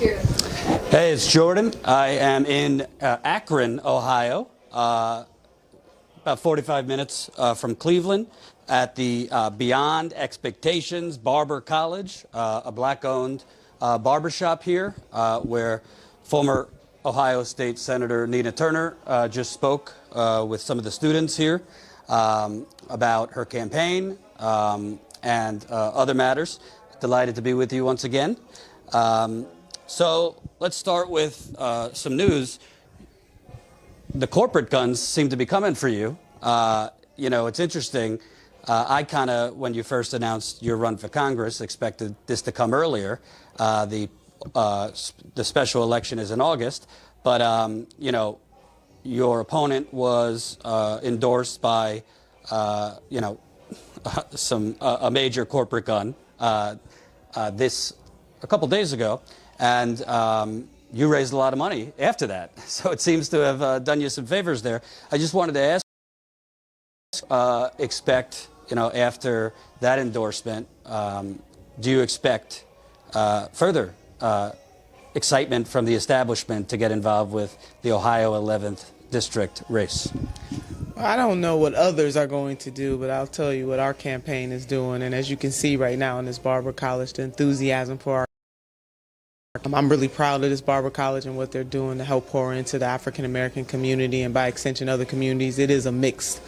Hey, it's Jordan. I am in Akron, Ohio, about 45 minutes from Cleveland at the Beyond Expectations Barber College, a black-owned barbershop here where former Ohio State Senator Nina Turner just spoke with some of the students here about her campaign and other matters. Delighted to be with you once again. So let's start with some news. The corporate guns seem to be coming for you. You know, it's interesting. I kind of, when you first announced your run for Congress, expected this to come earlier. The special election is in August, but you know, your opponent was endorsed by you know, a major corporate gun a couple days ago. And you raised a lot of money after that. So it seems to have done you some favors there. I just wanted to ask, you know, after that endorsement, do you expect further excitement from the establishment to get involved with the Ohio 11th District race? I don't know what others are going to do, but I'll tell you what our campaign is doing. And as you can see right now in this Barber College, the enthusiasm for our I'm really proud of this Barber College and what they're doing to help pour into the African-American community and by extension other communities. It is a mixed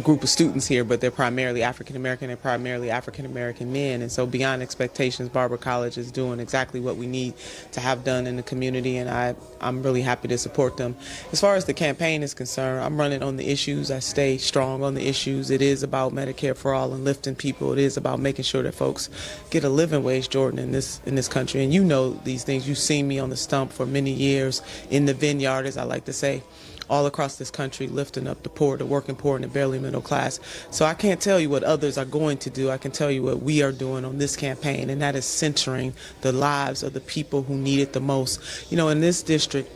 group of students here, but they're primarily African-American and primarily African-American men. And so Beyond Expectations, Barber College is doing exactly what we need to have done in the community, and I'm really happy to support them. As far as the campaign is concerned, I'm running on the issues. I stay strong on the issues. It is about Medicare for all and lifting people. It is about making sure that folks get a living wage, Jordan, in this country. And you know these things. You've seen me on the stump for many years, in the vineyard, as I like to say, all across this country, lifting up the poor, the working poor, and the barely middle class. So I can't tell you what others are going to do. I can tell you what we are doing on this campaign, and that is centering the lives of the people who need it the most. You know, in this district,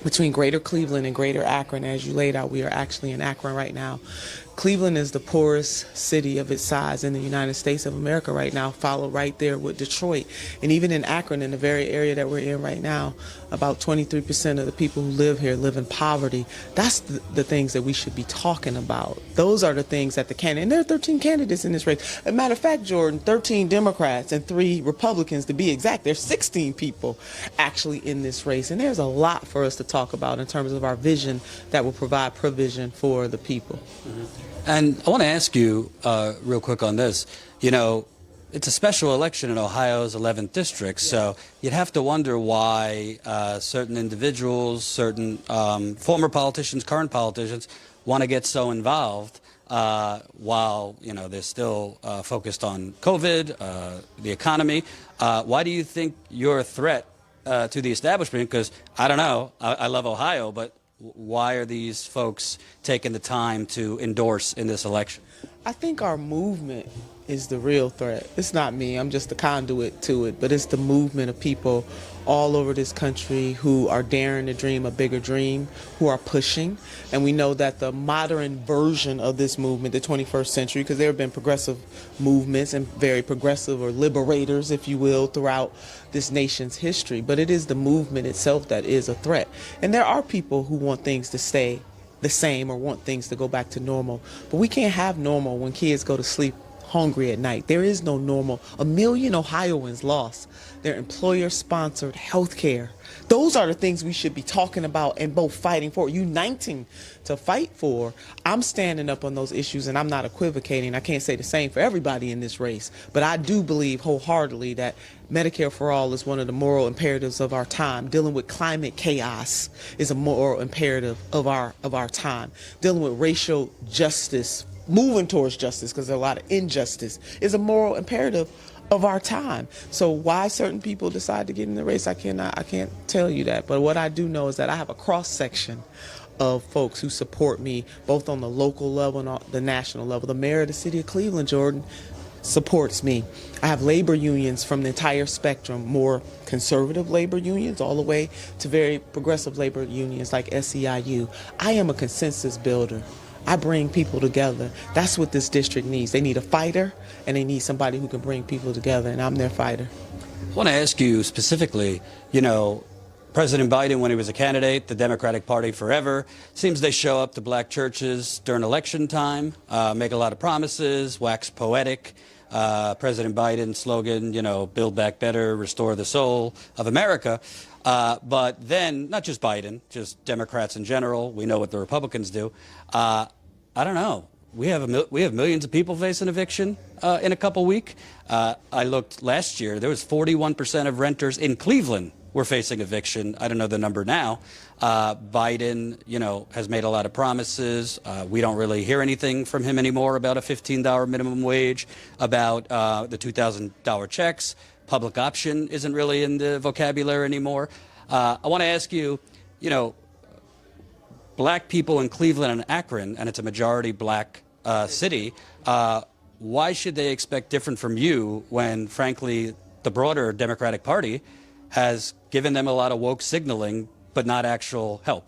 between Greater Cleveland and Greater Akron, as you laid out, we are actually in Akron right now. Cleveland is the poorest city of its size in the United States of America right now, followed right there with Detroit. And even in Akron, in the very area that we're in right now, about 23% of the people who live here live in poverty. That's the things that we should be talking about. Those are the things that the candidate, and there are 13 candidates in this race. As a matter of fact, Jordan, 13 Democrats and 3 Republicans to be exact. There's 16 people actually in this race. And there's a lot for us to talk about in terms of our vision that will provide provision for the people. Mm-hmm. And I want to ask you real quick on this. You know, it's a special election in Ohio's 11th district, so you'd have to wonder why certain individuals, certain former politicians, current politicians, want to get so involved while, you know, they're still focused on COVID, the economy. Why do you think you're a threat to the establishment? Because, I don't know, I love Ohio, but why are these folks taking the time to endorse in this election? I think our movement is the real threat. It's not me, I'm just the conduit to it, but it's the movement of people all over this country who are daring to dream a bigger dream, who are pushing. And we know that the modern version of this movement, the 21st century, because there have been progressive movements and very progressive or liberators, if you will, throughout this nation's history, but it is the movement itself that is a threat. And there are people who want things to stay the same or want things to go back to normal, but we can't have normal when kids go to sleep hungry at night. There is no normal. 1 million Ohioans lost their employer-sponsored health care. Those are the things we should be talking about and both fighting for, uniting to fight for. I'm standing up on those issues, and I'm not equivocating. I can't say the same for everybody in this race, but I do believe wholeheartedly that Medicare for all is one of the moral imperatives of our time. Dealing with climate chaos is a moral imperative of our time. Dealing with racial justice, moving towards justice, because there's a lot of injustice, is a moral imperative of our time. So why certain people decide to get in the race, I can't tell you that. But what I do know is that I have a cross-section of folks who support me, both on the local level and the national level. The mayor of the city of Cleveland, Jordan, supports me. I have labor unions from the entire spectrum, more conservative labor unions all the way to very progressive labor unions like SEIU. I am a consensus builder. I bring people together. That's what this district needs. They need a fighter, and they need somebody who can bring people together, and I'm their fighter. I want to ask you specifically, President Biden, when he was a candidate, the Democratic Party forever, seems they show up to black churches during election time, make a lot of promises, wax poetic. President Biden's slogan, build back better, restore the soul of America. But then, not just Biden, just Democrats in general, we know what the Republicans do. I don't know. We have millions of people facing eviction in a couple weeks. I looked last year, there was 41% of renters in Cleveland were facing eviction. I don't know the number now. Biden, has made a lot of promises. We don't really hear anything from him anymore about a $15 minimum wage, about the $2,000 checks. Public option isn't really in the vocabulary anymore. I want to ask you, black people in Cleveland and Akron, and it's a majority black city, why should they expect different from you when, frankly, the broader Democratic Party has given them a lot of woke signaling, but not actual help?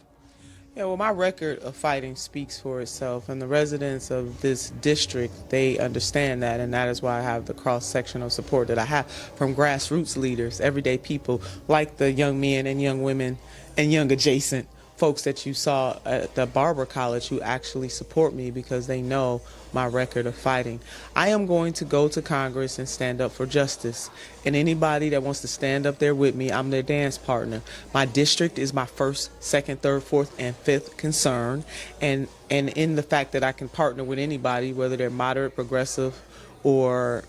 Yeah, well, my record of fighting speaks for itself, and the residents of this district, they understand that, and that is why I have the cross-sectional support that I have from grassroots leaders, everyday people like the young men and young women and young adjacent folks that you saw at the Barber College who actually support me because they know my record of fighting. I am going to go to Congress and stand up for justice. And anybody that wants to stand up there with me, I'm their dance partner. My district is my first, second, third, fourth, and fifth concern. And in the fact that I can partner with anybody, whether they're moderate, progressive, or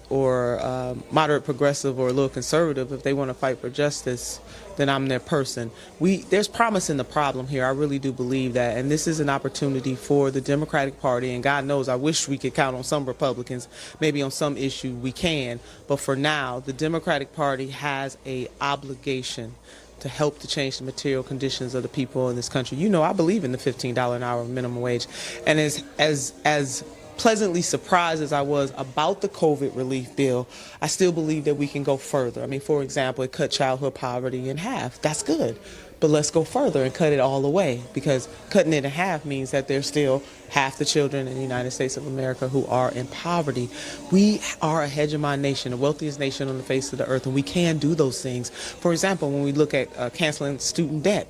moderate, progressive, or a little conservative, if they want to fight for justice, then I'm their person. There's promise in the problem here. I really do believe that. And this is an opportunity for the Democratic Party. And God knows I wish we could count on some Republicans. Maybe on some issue we can. But for now, the Democratic Party has an obligation to help to change the material conditions of the people in this country. I believe in the $15 an hour minimum wage. And as pleasantly surprised as I was about the COVID relief bill, I still believe that we can go further. I mean, for example, it cut childhood poverty in half. That's good. But let's go further and cut it all away, because cutting it in half means that there's still half the children in the United States of America who are in poverty. We are a hegemon nation, the wealthiest nation on the face of the earth, and we can do those things. For example, when we look at canceling student debt,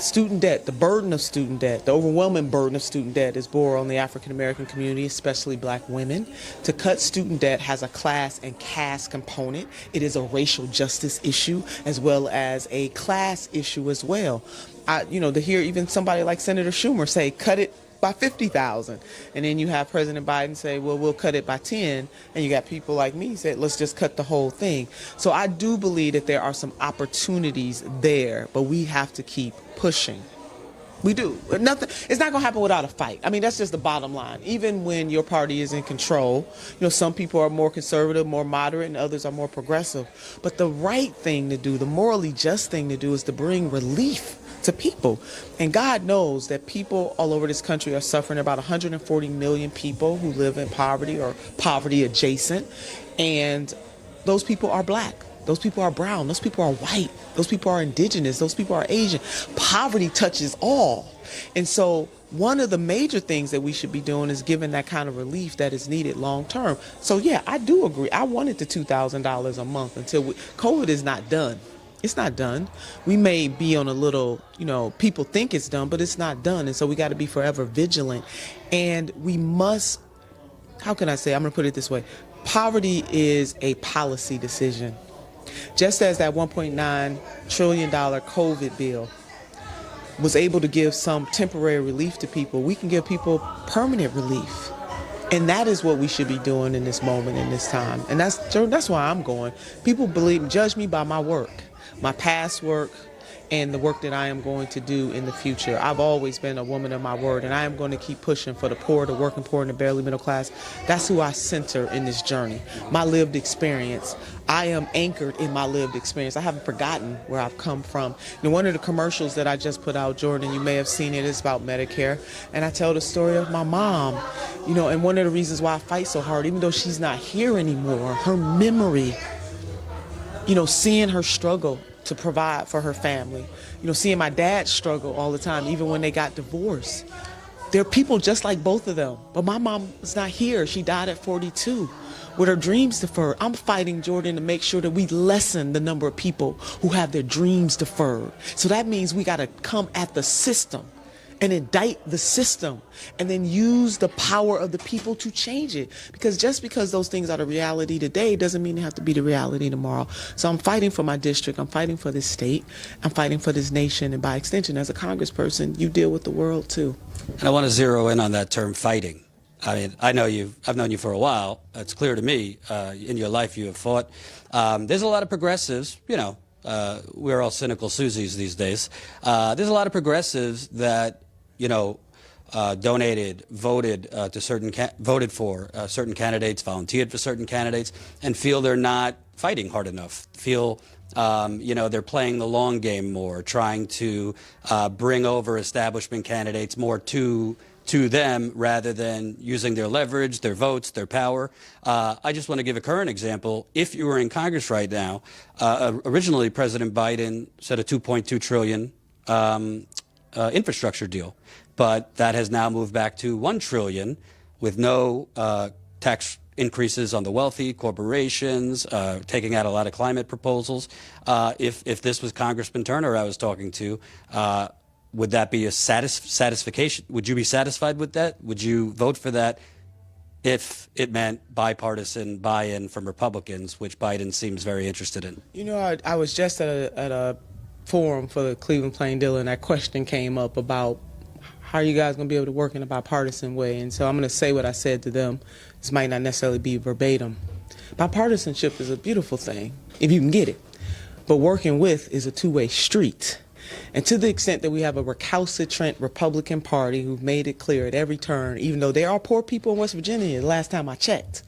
the burden of student debt, the overwhelming burden of student debt is bore on the African American community, especially black women. To cut student debt has a class and caste component. It is a racial justice issue as well as a class issue as well. To hear even somebody like Senator Schumer say, cut it by 50,000. And then you have President Biden say, well, we'll cut it by 10. And you got people like me say, let's just cut the whole thing. So I do believe that there are some opportunities there, but we have to keep pushing. We do. It's not going to happen without a fight. I mean, that's just the bottom line. Even when your party is in control, some people are more conservative, more moderate, and others are more progressive. But the right thing to do, the morally just thing to do, is to bring relief to people. And God knows that people all over this country are suffering. About 140 million people who live in poverty or poverty adjacent. And those people are black. Those people are brown. Those people are white. Those people are indigenous. Those people are Asian. Poverty touches all. And so one of the major things that we should be doing is giving that kind of relief that is needed long term. So yeah, I do agree. I wanted the $2,000 a month until COVID is not done. It's not done. We may be on a little, people think it's done, but it's not done. And so we got to be forever vigilant. And we must, how can I say, I'm going to put it this way. Poverty is a policy decision. Just as that $1.9 trillion COVID bill was able to give some temporary relief to people, we can give people permanent relief. And that is what we should be doing in this moment, in this time. And that's why I'm going. People judge me by my work, my past work, and the work that I am going to do in the future. I've always been a woman of my word, and I am going to keep pushing for the poor, the working poor, and the barely middle class. That's who I center in this journey. My lived experience. I am anchored in my lived experience. I haven't forgotten where I've come from. One of the commercials that I just put out, Jordan, you may have seen it, is about Medicare. And I tell the story of my mom, and one of the reasons why I fight so hard, even though she's not here anymore, her memory, seeing her struggle to provide for her family, seeing my dad struggle all the time, even when they got divorced. There are people just like both of them, but my mom was not here. She died at 42. with their dreams deferred. I'm fighting, Jordan, to make sure that we lessen the number of people who have their dreams deferred. So that means we got to come at the system and indict the system and then use the power of the people to change it. Because just because those things are the reality today doesn't mean they have to be the reality tomorrow. So I'm fighting for my district. I'm fighting for this state. I'm fighting for this nation. And by extension, as a congressperson, you deal with the world too. And I want to zero in on that term, fighting. I mean, I've known you for a while. It's clear to me, in your life you have fought. There's a lot of progressives, you know, we're all cynical Susies these days. There's a lot of progressives that, you know, donated, voted voted for certain candidates, volunteered for certain candidates, and feel they're not fighting hard enough. Feel, you know, they're playing the long game more, trying to bring over establishment candidates more to them rather than using their leverage, their votes, their power. I just want to give a current example. If you were in Congress right now, originally President Biden said a $2.2 trillion infrastructure deal, but that has now moved back to $1 trillion with no tax increases on the wealthy, corporations, taking out a lot of climate proposals. If this was Congressman Turner I was talking to, would that be a satisfaction? Would you be satisfied with that? Would you vote for that if it meant bipartisan buy-in from Republicans, which Biden seems very interested in? You know, I was just at a forum for the Cleveland Plain Dealer, and that question came up about how are you guys going to be able to work in a bipartisan way? And so I'm going to say what I said to them. This might not necessarily be verbatim. Bipartisanship is a beautiful thing, if you can get it. But working with is a two-way street. And to the extent that we have a recalcitrant Republican Party who've made it clear at every turn, even though there are poor people in West Virginia the last time I checked,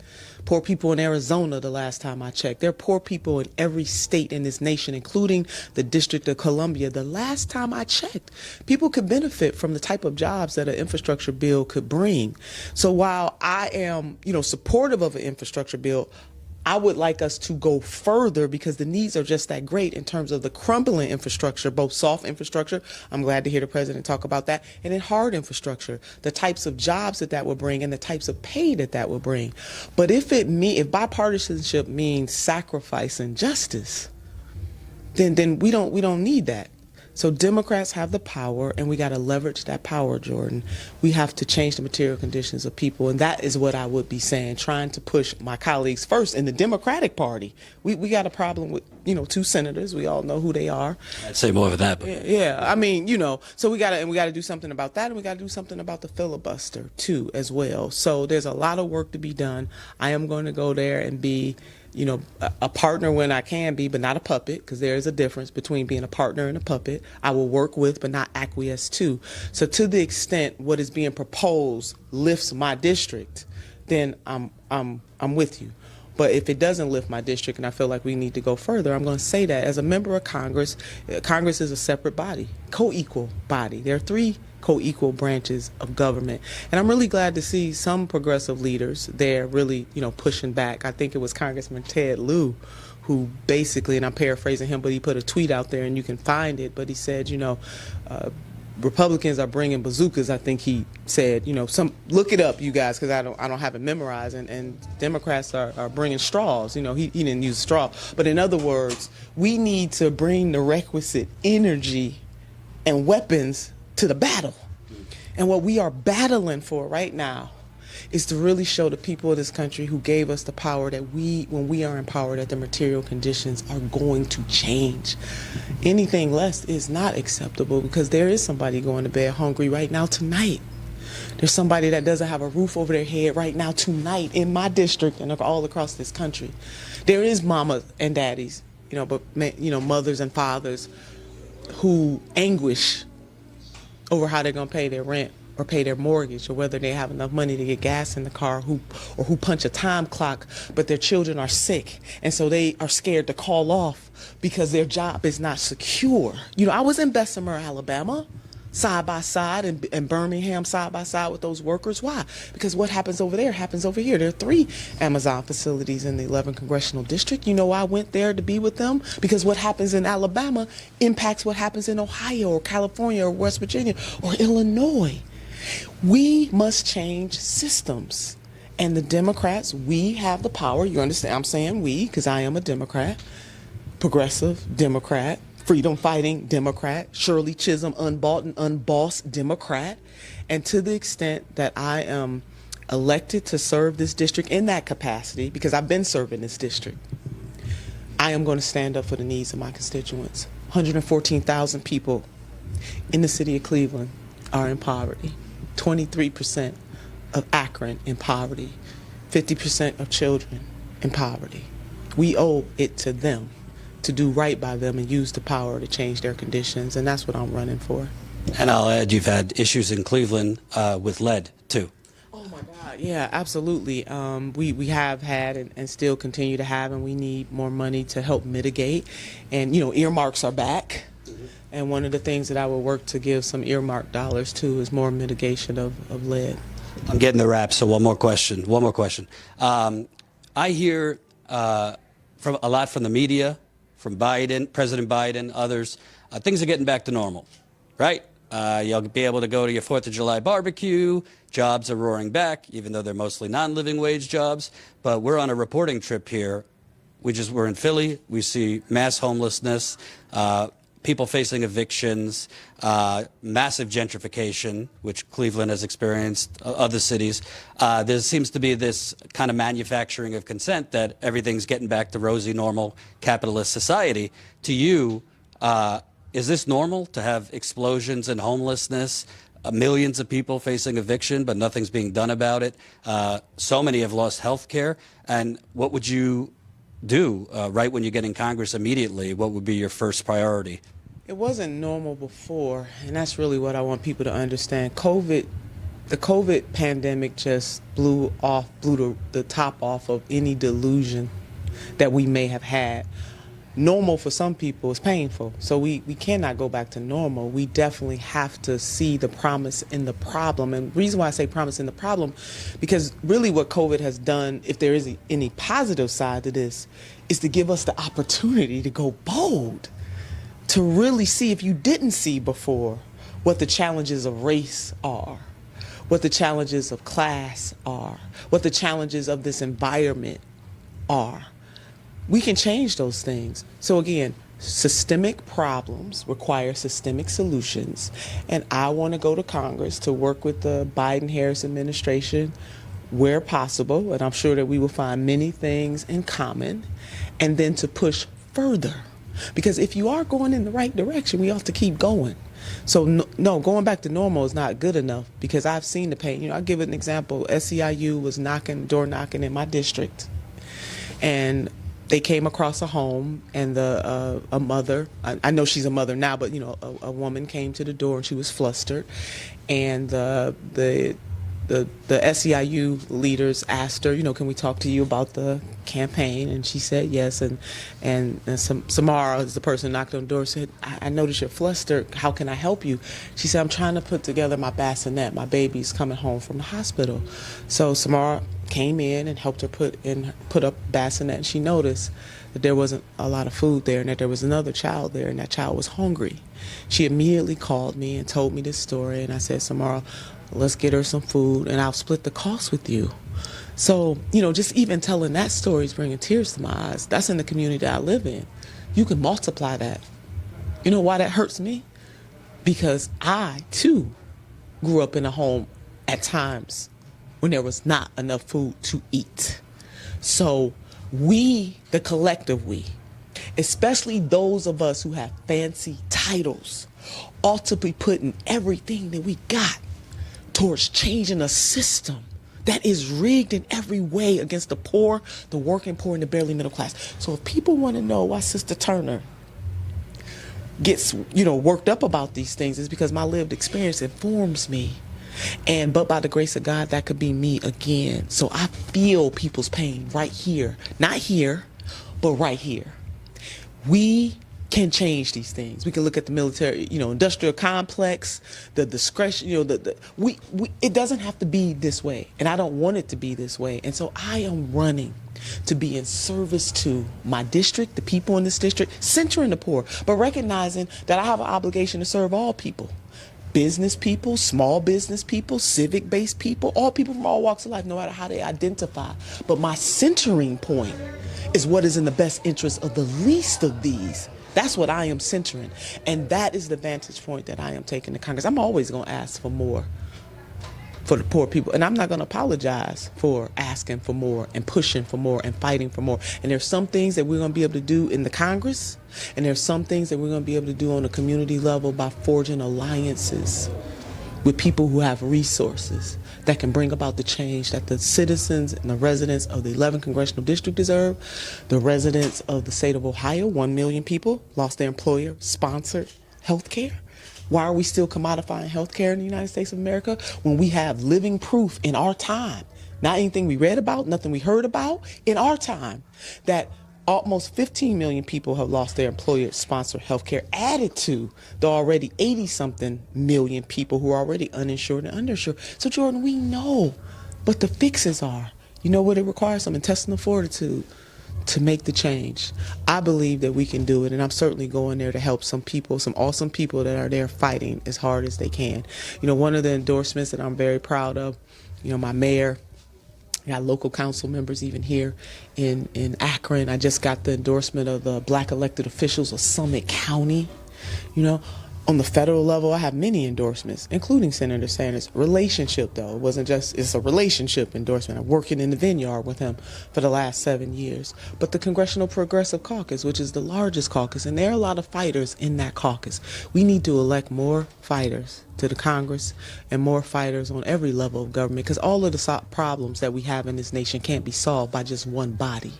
poor people in Arizona the last time I checked, there are poor people in every state in this nation, including the District of Columbia. The last time I checked, people could benefit from the type of jobs that an infrastructure bill could bring. So while I am, you know, supportive of an infrastructure bill, I would like us to go further because the needs are just that great in terms of the crumbling infrastructure, both soft infrastructure, I'm glad to hear the president talk about that, and then hard infrastructure, the types of jobs that will bring and the types of pay that will bring. But if bipartisanship means sacrifice and justice, then we don't need that. So Democrats have the power, and we got to leverage that power, Jordan. We have to change the material conditions of people, and that is what I would be saying, trying to push my colleagues first in the Democratic Party. We got a problem with, you know, 2 senators. We all know who they are. I'd say more of that. But. Yeah, I mean, you know, so we got to do something about that, and we got to do something about the filibuster too, as well. So there's a lot of work to be done. I am going to go there and be, you know, a partner when I can be, but not a puppet, because there is a difference between being a partner and a puppet. I will work with, but not acquiesce to. So to the extent what is being proposed lifts my district, then I'm with you. But if it doesn't lift my district and I feel like we need to go further, I'm going to say that as a member of Congress, Congress is a separate body, co-equal body. There are 3 co-equal branches of government. And I'm really glad to see some progressive leaders there really, you know, pushing back. I think it was Congressman Ted Lieu who basically, and I'm paraphrasing him, but he put a tweet out there and you can find it, but he said, you know, Republicans are bringing bazookas. I think he said, you know, look it up, you guys, because I don't have it memorized. And Democrats are bringing straws. You know, he didn't use a straw, but in other words, we need to bring the requisite energy and weapons to the battle. And what we are battling for right now is to really show the people of this country who gave us the power that when we are in power, that the material conditions are going to change. Anything less is not acceptable, because there is somebody going to bed hungry right now tonight. There's somebody that doesn't have a roof over their head right now tonight in my district and all across this country. There is mamas and daddies, you know, but you know, mothers and fathers who anguish over how they're going to pay their rent or pay their mortgage, or whether they have enough money to get gas in the car, who punch a time clock, but their children are sick, and so they are scared to call off because their job is not secure. You know, I was in Bessemer, Alabama, side by side, and Birmingham side by side with those workers. Why? Because what happens over there happens over here. There are 3 Amazon facilities in the 11th Congressional District. You know why I went there to be with them? Because what happens in Alabama impacts what happens in Ohio or California or West Virginia or Illinois. We must change systems. And the Democrats, we have the power. You understand? I'm saying we because I am a Democrat, progressive Democrat, freedom fighting Democrat, Shirley Chisholm, unbought and unbossed Democrat. And to the extent that I am elected to serve this district in that capacity, because I've been serving this district, I am going to stand up for the needs of my constituents. 114,000 people in the city of Cleveland are in poverty. 23% of Akron in poverty. 50% of children in poverty. We owe it to them to do right by them and use the power to change their conditions, and that's what I'm running for. And I'll add, you've had issues in Cleveland with lead, too. Oh my God, yeah, absolutely. We have had and still continue to have, and we need more money to help mitigate. And, earmarks are back. And one of the things that I will work to give some earmark dollars to is more mitigation of lead. I'm getting the rap, so one more question. I hear from a lot from the media, from Biden, President Biden, others, things are getting back to normal, right? You'll be able to go to your 4th of July barbecue. Jobs are roaring back, even though they're mostly non-living wage jobs. But we're on a reporting trip here. We're in Philly. We see mass homelessness, people facing evictions, massive gentrification, which Cleveland has experienced, other cities. There seems to be this kind of manufacturing of consent that everything's getting back to rosy, normal capitalist society. To you, is this normal to have explosions in homelessness, millions of people facing eviction, but nothing's being done about it? So many have lost health care. And what would you do right when you get in Congress immediately? What would be your first priority? It wasn't normal before, and that's really what I want people to understand. The COVID pandemic just blew the top off of any delusion that we may have had. Normal for some people is painful, so we cannot go back to normal. We definitely have to see the promise in the problem. And the reason why I say promise in the problem, because really what COVID has done, if there is any positive side to this, is to give us the opportunity to go bold, to really see, if you didn't see before, what the challenges of race are, what the challenges of class are, what the challenges of this environment are. We can change those things. So again, systemic problems require systemic solutions. And I want to go to Congress to work with the Biden-Harris administration where possible. And I'm sure that we will find many things in common. And then to push further. Because if you are going in the right direction, we ought to keep going. So no, going back to normal is not good enough, because I've seen the pain. I'll give an example. SEIU was door knocking in my district. And they came across a home, and a mother, I know she's a mother now, but a woman came to the door and she was flustered, and the SEIU leaders asked her, can we talk to you about the campaign? And she said yes. And Samara, is the person who knocked on the door, said, I noticed you're flustered. How can I help you? She said, I'm trying to put together my bassinet. My baby's coming home from the hospital. So Samara came in and helped her put up bassinet, and she noticed that there wasn't a lot of food there and that there was another child there, and that child was hungry. She immediately called me and told me this story, and I said, Samara, let's get her some food and I'll split the cost with you. So, just even telling that story is bringing tears to my eyes. That's in the community that I live in. You can multiply that. You know why that hurts me? Because I, too, grew up in a home at times when there was not enough food to eat. So we, the collective we, especially those of us who have fancy titles, ought to be putting everything that we got towards changing a system that is rigged in every way against the poor, the working poor, and the barely middle class. So if people want to know why Sister Turner gets, worked up about these things, it's because my lived experience informs me. But by the grace of God, that could be me again. So I feel people's pain right here. Not here, but right here. We can change these things. We can look at the military, industrial complex, the discretion, it doesn't have to be this way. And I don't want it to be this way. And so I am running to be in service to my district, the people in this district, centering the poor, but recognizing that I have an obligation to serve all people. business people, small business people, civic-based people, all people from all walks of life, no matter how they identify. But my centering point is what is in the best interest of the least of these. That's what I am centering. And that is the vantage point that I am taking to Congress. I'm always going to ask for more for the poor people. And I'm not going to apologize for asking for more and pushing for more and fighting for more. And there's some things that we're going to be able to do in the Congress, and there's some things that we're going to be able to do on the community level by forging alliances with people who have resources that can bring about the change that the citizens and the residents of the 11th Congressional District deserve. The residents of the state of Ohio, 1 million people, lost their employer-sponsored health care. Why are we still commodifying health care in the United States of America when we have living proof in our time, not anything we read about, nothing we heard about, in our time, that almost 15 million people have lost their employer-sponsored health care, added to the already 80-something million people who are already uninsured and underinsured. So, Jordan, we know what the fixes are. You know what it requires? Some intestinal fortitude to make the change. I believe that we can do it, and I'm certainly going there to help some people, some awesome people that are there fighting as hard as they can. You know, one of the endorsements that I'm very proud of, you know, my mayor, I got local council members even here in Akron. I just got the endorsement of the black elected officials of Summit County. You know, on the federal level, I have many endorsements, including Senator Sanders. Relationship, though, it wasn't just, it's a relationship endorsement. I'm working in the vineyard with him for the last 7 years. But the Congressional Progressive Caucus, which is the largest caucus, and there are a lot of fighters in that caucus. We need to elect more fighters to the Congress and more fighters on every level of government, because all of the problems that we have in this nation can't be solved by just one body.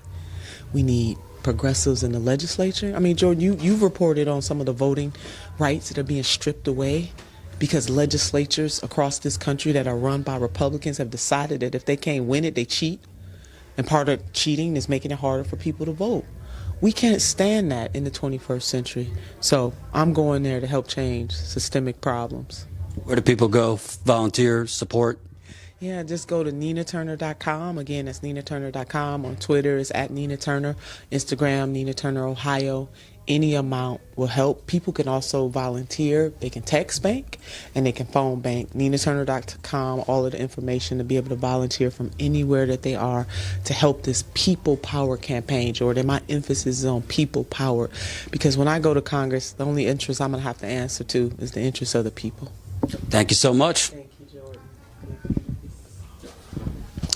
We need progressives in the legislature. I mean, Jordan, you've reported on some of the voting rights that are being stripped away because legislatures across this country that are run by Republicans have decided that if they can't win it, they cheat. And part of cheating is making it harder for people to vote. We can't stand that in the 21st century. So I'm going there to help change systemic problems. Where do people go? Volunteer, support? Yeah, just go to NinaTurner.com. Again, that's NinaTurner.com. On Twitter, it's at Nina Turner. Instagram, Nina Turner, Ohio. Any amount will help. People can also volunteer. They can text bank and they can phone bank. NinaTurner.com, all of the information to be able to volunteer from anywhere that they are to help this people power campaign, Jordan. My emphasis is on people power, because when I go to Congress, the only interest I'm going to have to answer to is the interest of the people. Thank you so much. Thank you, Jordan.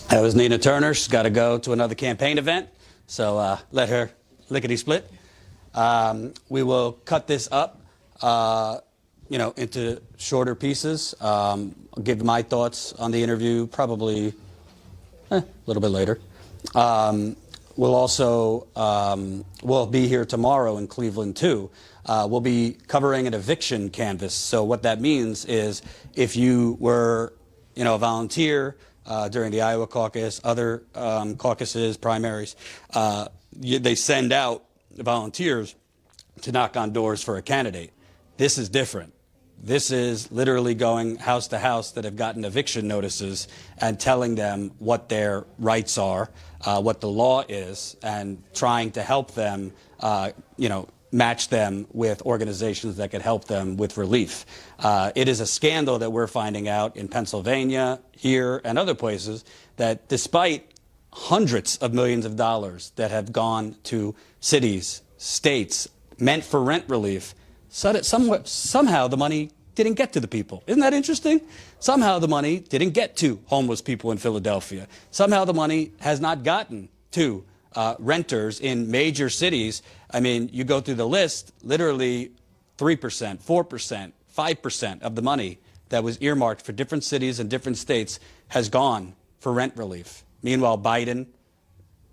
That was Nina Turner. She's got to go to another campaign event, so let her lickety-split. We will cut this up, into shorter pieces. I'll give my thoughts on the interview probably a little bit later. We'll also we'll be here tomorrow in Cleveland too. We'll be covering an eviction canvass. So what that means is if you were, a volunteer during the Iowa caucus, other caucuses, primaries, they send out volunteers to knock on doors for a candidate. This is different. This is literally going house to house that have gotten eviction notices and telling them what their rights are, what the law is, and trying to help them, match them with organizations that could help them with relief. It is a scandal that we're finding out in Pennsylvania, here, and other places, that despite hundreds of millions of dollars that have gone to cities, states, meant for rent relief, so that somehow the money didn't get to the people. Isn't that interesting? Somehow the money didn't get to homeless people in Philadelphia. Somehow the money has not gotten to renters in major cities. I mean, you go through the list, literally 3%, 4%, 5% of the money that was earmarked for different cities and different states has gone for rent relief. Meanwhile, Biden,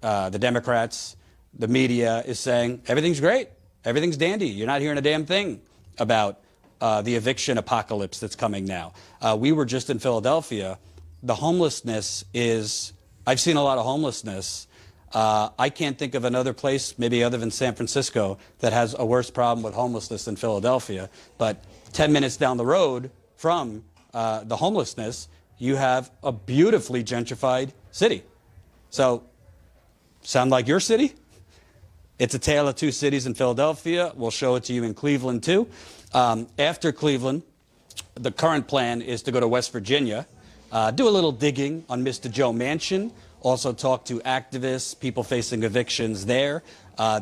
the Democrats, the media is saying everything's great, everything's dandy. You're not hearing a damn thing about the eviction apocalypse that's coming now. We were just in Philadelphia. The homelessness is, I've seen a lot of homelessness. I can't think of another place, maybe other than San Francisco, that has a worse problem with homelessness than Philadelphia. But 10 minutes down the road from the homelessness, you have a beautifully gentrified city. So, sound like your city? It's a tale of two cities in Philadelphia. We'll show it to you in Cleveland, too. After Cleveland, the current plan is to go to West Virginia, do a little digging on Mr. Joe Manchin, also talk to activists, people facing evictions there.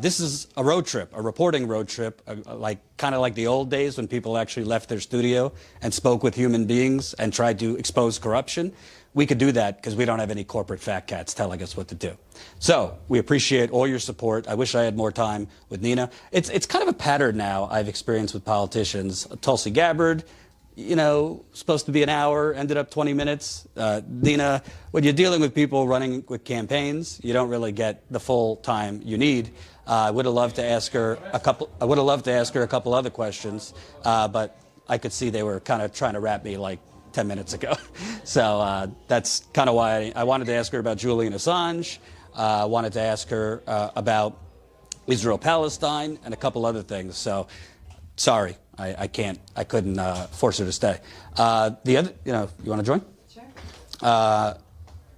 This is a road trip, a reporting road trip, kind of like the old days when people actually left their studio and spoke with human beings and tried to expose corruption. We could do that because we don't have any corporate fat cats telling us what to do. So we appreciate all your support. I wish I had more time with Nina. It's kind of a pattern now I've experienced with politicians. Tulsi Gabbard, you know, supposed to be an hour, ended up 20 minutes. Nina, when you're dealing with people running with campaigns, you don't really get the full time you need. I would have loved to ask her a couple other questions, but I could see they were kind of trying to wrap me like 10 minutes ago. So that's kind of why I wanted to ask her about Julian Assange. I wanted to ask her about Israel-Palestine and a couple other things. So sorry, I couldn't force her to stay. The other, you want to join? Sure.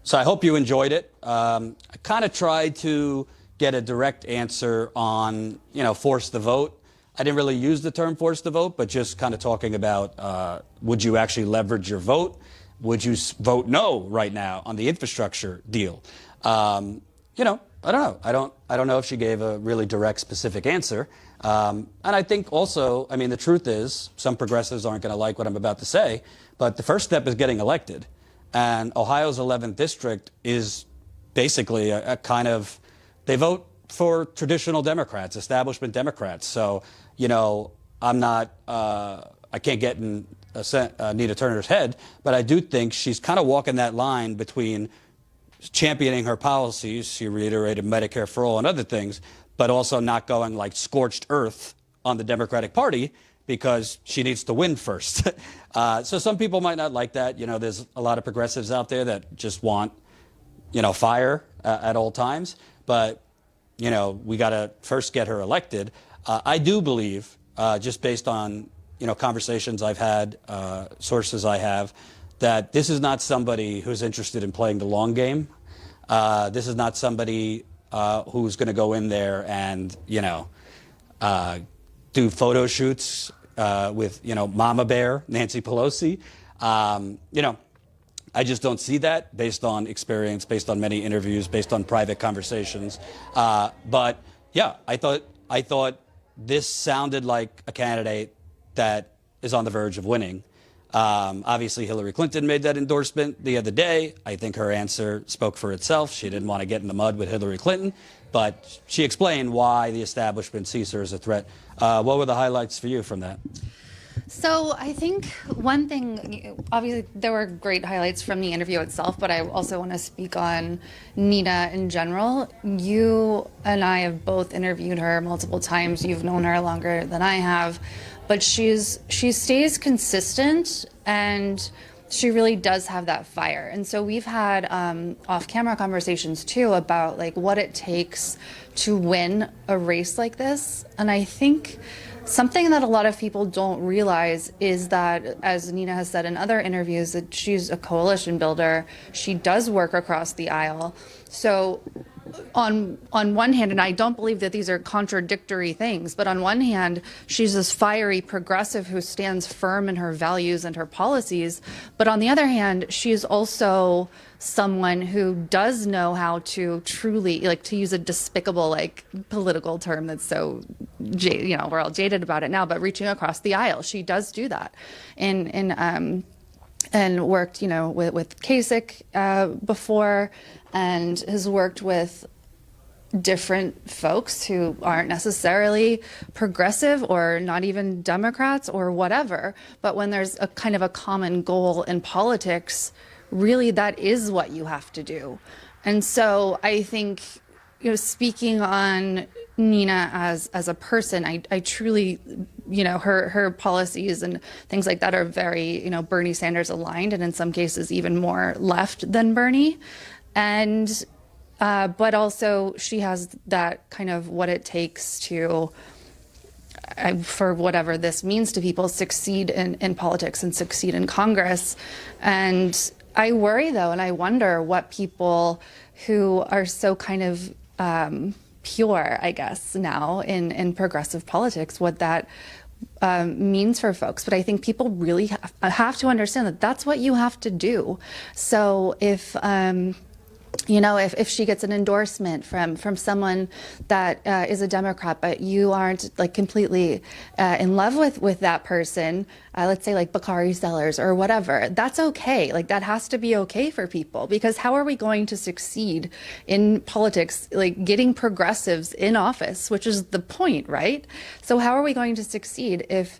So I hope you enjoyed it. I kind of tried to get a direct answer on, force the vote. I didn't really use the term force the vote, but just kind of talking about would you actually leverage your vote? Would you vote no right now on the infrastructure deal? I don't know. I don't know if she gave a really direct, specific answer. And I think also, the truth is, some progressives aren't going to like what I'm about to say, but the first step is getting elected. And Ohio's 11th district is basically a kind of, they vote for traditional Democrats, establishment Democrats. So, I'm not, I can't get in Nina Turner's head, but I do think she's kind of walking that line between championing her policies. She reiterated Medicare for all and other things, but also not going like scorched earth on the Democratic Party because she needs to win first. So some people might not like that. There's a lot of progressives out there that just want, fire at all times. But, we got to first get her elected. I do believe, just based on, conversations I've had, sources I have, that this is not somebody who's interested in playing the long game. This is not somebody who's going to go in there and, do photo shoots with, Mama Bear, Nancy Pelosi. I just don't see that based on experience, based on many interviews, based on private conversations. But yeah, I thought this sounded like a candidate that is on the verge of winning. Obviously, Hillary Clinton made that endorsement the other day. I think her answer spoke for itself. She didn't want to get in the mud with Hillary Clinton, but she explained why the establishment sees her as a threat. What were the highlights for you from that? So I think one thing, obviously there were great highlights from the interview itself, but I also want to speak on Nina in general. You and I have both interviewed her multiple times. You've known her longer than I have, but she stays consistent and she really does have that fire. And so we've had off-camera conversations too about like what it takes to win a race like this. And I think something that a lot of people don't realize is that, as Nina has said in other interviews, that she's a coalition builder. She does work across the aisle. So on one hand, and I don't believe that these are contradictory things, but on one hand, she's this fiery progressive who stands firm in her values and her policies. But on the other hand, she's also someone who does know how to truly, to use a despicable, political term that's so, we're all jaded about it now, but reaching across the aisle, she does do that. And worked, with Kasich before, and has worked with different folks who aren't necessarily progressive or not even Democrats or whatever. But when there's a kind of a common goal in politics, really that is what you have to do. And so I think, speaking on Nina as a person, I truly, her policies and things like that are very, Bernie Sanders aligned, and in some cases even more left than Bernie. And but also she has that kind of what it takes to, for whatever this means to people, succeed in politics and succeed in Congress. And I worry, though, and I wonder what people who are so kind of pure, I guess, now in progressive politics, what that means for folks, but I think people really have to understand that that's what you have to do. So if if she gets an endorsement from someone that is a Democrat, but you aren't like completely in love with that person, let's say like Bakari Sellers or whatever, that's okay. Like that has to be okay for people, because how are we going to succeed in politics, like getting progressives in office, which is the point, right? So how are we going to succeed if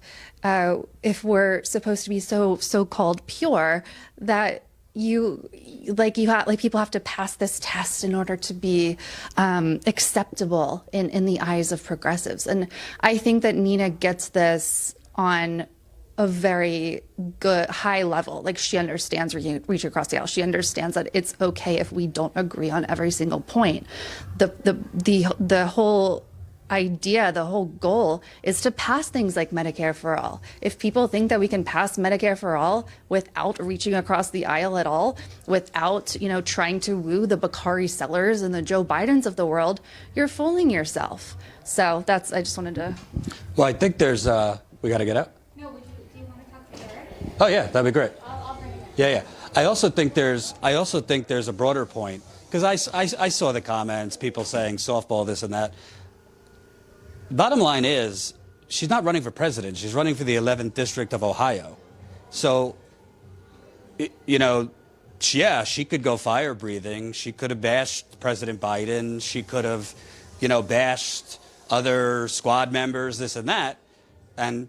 we're supposed to be so-called pure that people have to pass this test in order to be acceptable in the eyes of progressives? And I think that Nina gets this on a very good high level. Like she understands reach across the aisle. She understands that it's okay if we don't agree on every single point. The whole idea, the whole goal is to pass things like Medicare for all. If people think that we can pass Medicare for all without reaching across the aisle at all, without, trying to woo the Bakari Sellers and the Joe Bidens of the world, you're fooling yourself. So I just wanted to. Well, I think there's, we got to get out. No, do you want to talk to Eric? Oh yeah, that'd be great. I'll bring it in. Yeah. I also think there's a broader point, because I saw the comments, people saying softball, this and that. Bottom line is, she's not running for president. She's running for the 11th District of Ohio. So, she could go fire breathing. She could have bashed President Biden. She could have, bashed other squad members, this and that, and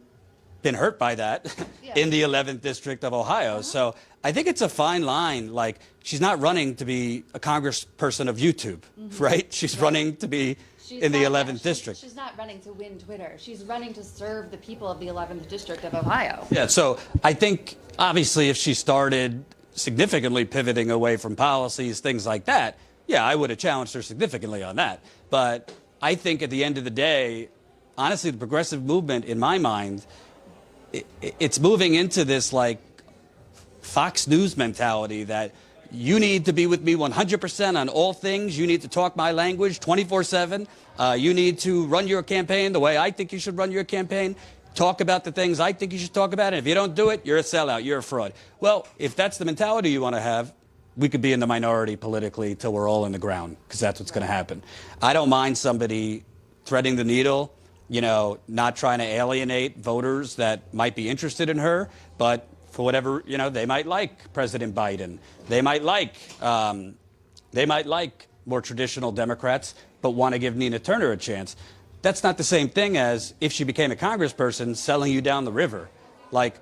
been hurt by that in the 11th District of Ohio. So I think it's a fine line. Like, she's not running to be a congressperson of YouTube, right? She's running to be in the 11th district. She's not running to win Twitter. She's running to serve the people of the 11th district of Ohio. Yeah, so I think obviously if she started significantly pivoting away from policies, things like that, yeah, I would have challenged her significantly on that. But I think at the end of the day, honestly, the progressive movement, in my mind, it's moving into this like Fox News mentality that you need to be with me 100% on all things. You need to talk my language 24/7. You need to run your campaign the way I think you should run your campaign. Talk about the things I think you should talk about. And if you don't do it, you're a sellout. You're a fraud. Well, if that's the mentality you want to have, we could be in the minority politically till we're all in the ground, because that's what's going to happen. I don't mind somebody threading the needle, not trying to alienate voters that might be interested in her, but for whatever, they might like President Biden. They might like more traditional Democrats, but want to give Nina Turner a chance. That's not the same thing as if she became a congressperson selling you down the river. Like,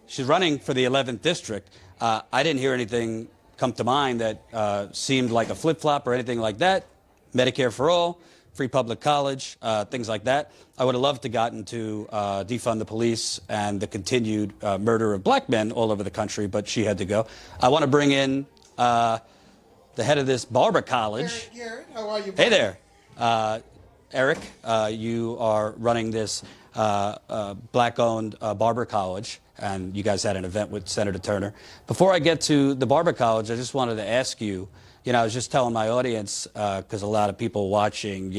she's running for the 11th district. I didn't hear anything come to mind that seemed like a flip-flop or anything like that. Medicare for all, free public college, things like that. I would have loved to gotten to defund the police and the continued murder of black men all over the country, but she had to go. I want to bring in the head of this Barber College. Garrett, how are you? Hey there. Eric, you are running this black-owned Barber College, and you guys had an event with Senator Turner. Before I get to the Barber College, I just wanted to ask you, I was just telling my audience, because a lot of people watching,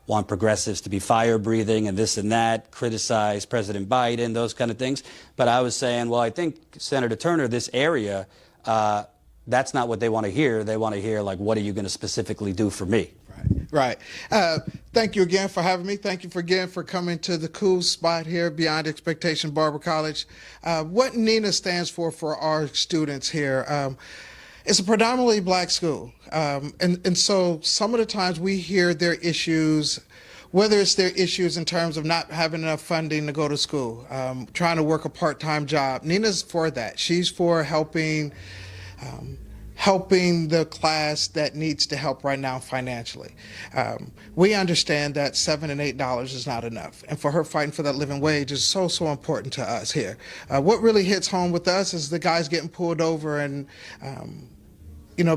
want progressives to be fire-breathing and this and that, criticize President Biden, those kind of things. But I was saying, well, I think Senator Turner, this area, that's not what they want to hear. They want to hear, like, what are you going to specifically do for me? Right. Thank you again for having me. Thank you again for coming to the Coup spot here, Beyond Expectation Barber College. What Nina stands for our students here, it's a predominantly black school. And so some of the times we hear their issues, whether it's their issues in terms of not having enough funding to go to school, trying to work a part-time job. Nina's for that. She's for helping the class that needs to help right now financially. We understand that $7 and $8 is not enough. And for her fighting for that living wage is so important to us here. What really hits home with us is the guys getting pulled over and,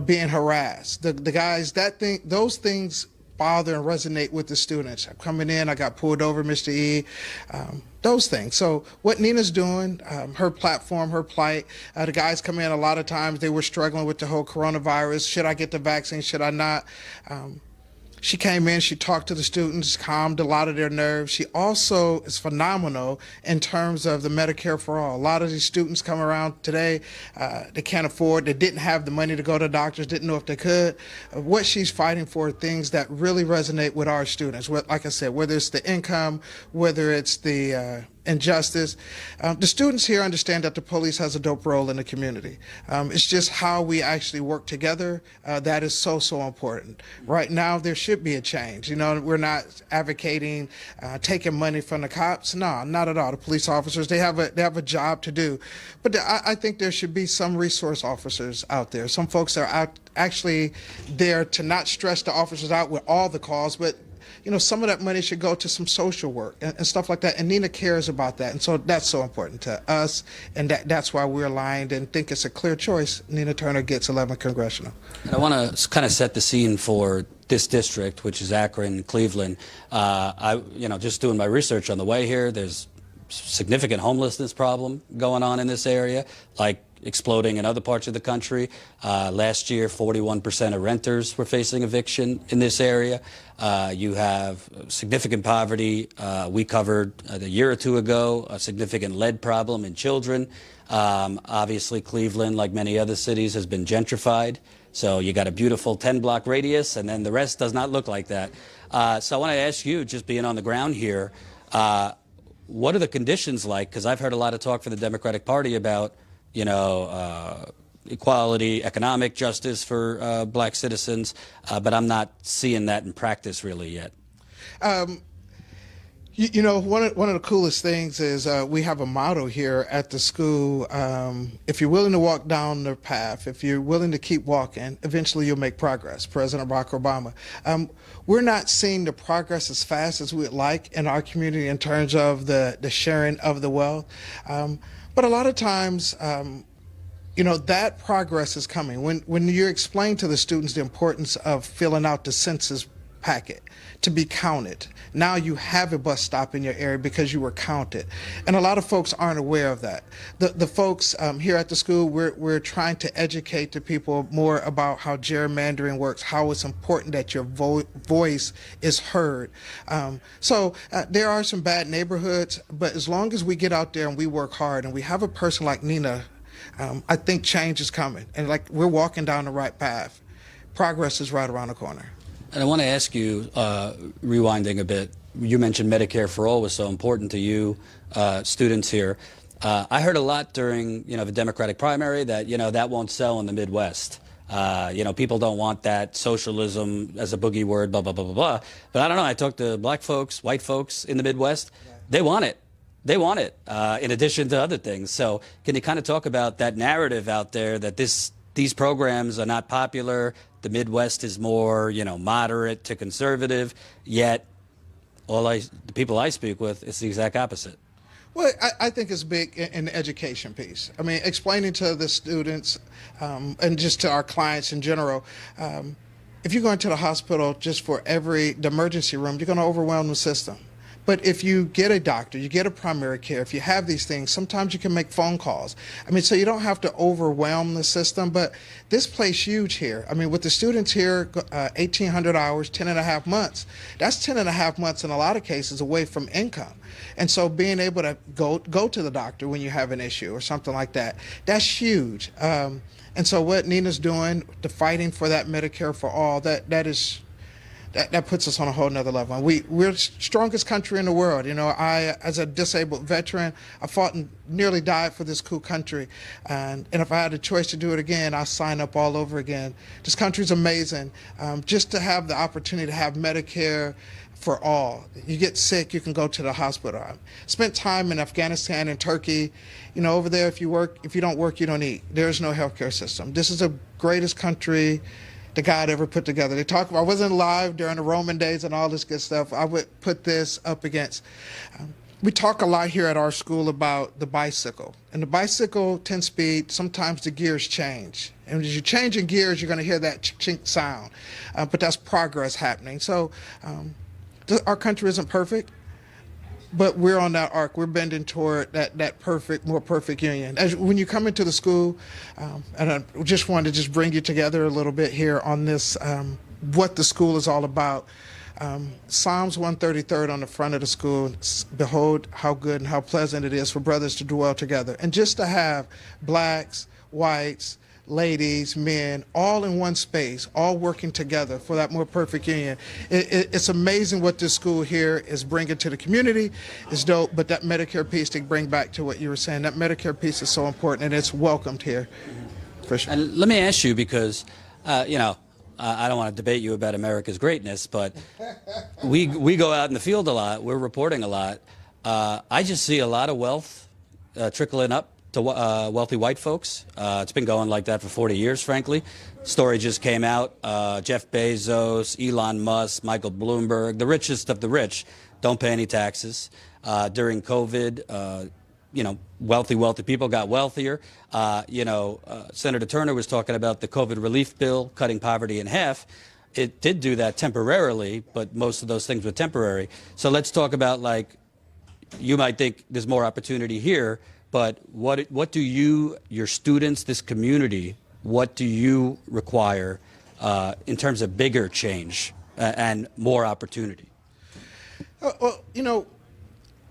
being harassed. The guys, those things bother and resonate with the students. I'm coming in, I got pulled over, Mr. E, those things. So what Nina's doing, her platform, her plight, the guys come in a lot of times, they were struggling with the whole coronavirus. Should I get the vaccine? Should I not? She came in, she talked to the students, calmed a lot of their nerves. She also is phenomenal in terms of the Medicare for All. A lot of these students come around today, they can't afford, they didn't have the money to go to doctors, didn't know if they could. What she's fighting for are things that really resonate with our students. Like I said, whether it's the income, whether it's the injustice. The students here understand that the police has a dope role in the community. It's just how we actually work together that is so important. Right now, there should be a change. You know, we're not advocating taking money from the cops. No, not at all. The police officers, they have a job to do. But I think there should be some resource officers out there. Some folks are out actually there to not stress the officers out with all the calls, but you know, some of that money should go to some social work and stuff like that. And Nina cares about that. And so that's so important to us. And that's why we're aligned and think it's a clear choice. Nina Turner gets 11 congressional. I want to kind of set the scene for this district, which is Akron, Cleveland. Just doing my research on the way here, there's significant homelessness problem going on in this area, like exploding in other parts of the country. Last year, 41% of renters were facing eviction in this area. You have significant poverty. We covered a year or two ago a significant lead problem in children. Obviously, Cleveland, like many other cities, has been gentrified. So you got a beautiful 10-block radius, and then the rest does not look like that. So I want to ask you, just being on the ground here, what are the conditions like? Because I've heard a lot of talk from the Democratic Party about, equality, economic justice for black citizens, but I'm not seeing that in practice really yet. You know, one of the coolest things is we have a motto here at the school. If you're willing to walk down the path, if you're willing to keep walking, eventually you'll make progress. President Barack Obama. We're not seeing the progress as fast as we'd like in our community in terms of the sharing of the wealth. But a lot of times, that progress is coming. When you explain to the students the importance of filling out the census packet to be counted, now you have a bus stop in your area because you were counted. And a lot of folks aren't aware of that. The folks here at the school, we're trying to educate the people more about how gerrymandering works, how it's important that your voice is heard. So there are some bad neighborhoods, but as long as we get out there and we work hard and we have a person like Nina, I think change is coming. And like we're walking down the right path. Progress is right around the corner. And I want to ask you, rewinding a bit, you mentioned Medicare for All was so important to you, students here. I heard a lot during, the Democratic primary that, that won't sell in the Midwest. People don't want that socialism as a boogie word, blah, blah, blah, blah, blah. But I don't know, I talked to black folks, white folks in the Midwest. They want it. They want it, in addition to other things. So can you kind of talk about that narrative out there that these programs are not popular, the Midwest is more, moderate to conservative, yet the people I speak with, it's the exact opposite. Well, I think it's big in the education piece. I mean, explaining to the students and just to our clients in general, if you go into the hospital just for the emergency room, you're going to overwhelm the system. But if you get a doctor, you get a primary care, if you have these things, sometimes you can make phone calls. I mean, so you don't have to overwhelm the system, but this plays huge here. I mean, with the students here, 1,800 hours, 10 and a half months, that's 10 and a half months in a lot of cases away from income. And so being able to go to the doctor when you have an issue or something like that, that's huge. And so what Nina's doing, the fighting for that Medicare for All, that puts us on a whole nother level. We're the strongest country in the world. I, as a disabled veteran, I fought and nearly died for this cool country. And if I had a choice to do it again, I'll sign up all over again. This country's amazing. Just to have the opportunity to have Medicare for all. You get sick, you can go to the hospital. I spent time in Afghanistan and Turkey. Over there, if you don't work, you don't eat. There's no healthcare system. This is the greatest country that God ever put together. They talk about, I wasn't alive during the Roman days and all this good stuff. I would put this up against. We talk a lot here at our school about the bicycle. And the bicycle 10-speed, sometimes the gears change. And as you're changing gears, you're going to hear that chink sound. But that's progress happening. So our country isn't perfect, but we're on that arc. We're bending toward that more perfect union. When you come into the school, and I just wanted to bring you together a little bit here on this what the school is all about. Psalms 133 on the front of the school, behold how good and how pleasant it is for brothers to dwell together. And just to have blacks, whites, ladies, men, all in one space, all working together for that more perfect union. It's amazing what this school here is bringing to the community. It's dope, but that Medicare piece, to bring back to what you were saying, that Medicare piece is so important, and it's welcomed here, for sure. And let me ask you, because, you know, I don't want to debate you about America's greatness, but we go out in the field a lot. We're reporting a lot. I just see a lot of wealth trickling up to wealthy white folks. It's been going like that for 40 years, frankly. Story just came out. Jeff Bezos, Elon Musk, Michael Bloomberg, the richest of the rich, don't pay any taxes. During COVID, you know, wealthy people got wealthier. You know, Senator Turner was talking about the COVID relief bill, cutting poverty in half. It did do that temporarily, but most of those things were temporary. So let's talk about, like, you might think there's more opportunity here, but what do you, your students, this community, what do you require in terms of bigger change and more opportunity? Well, you know,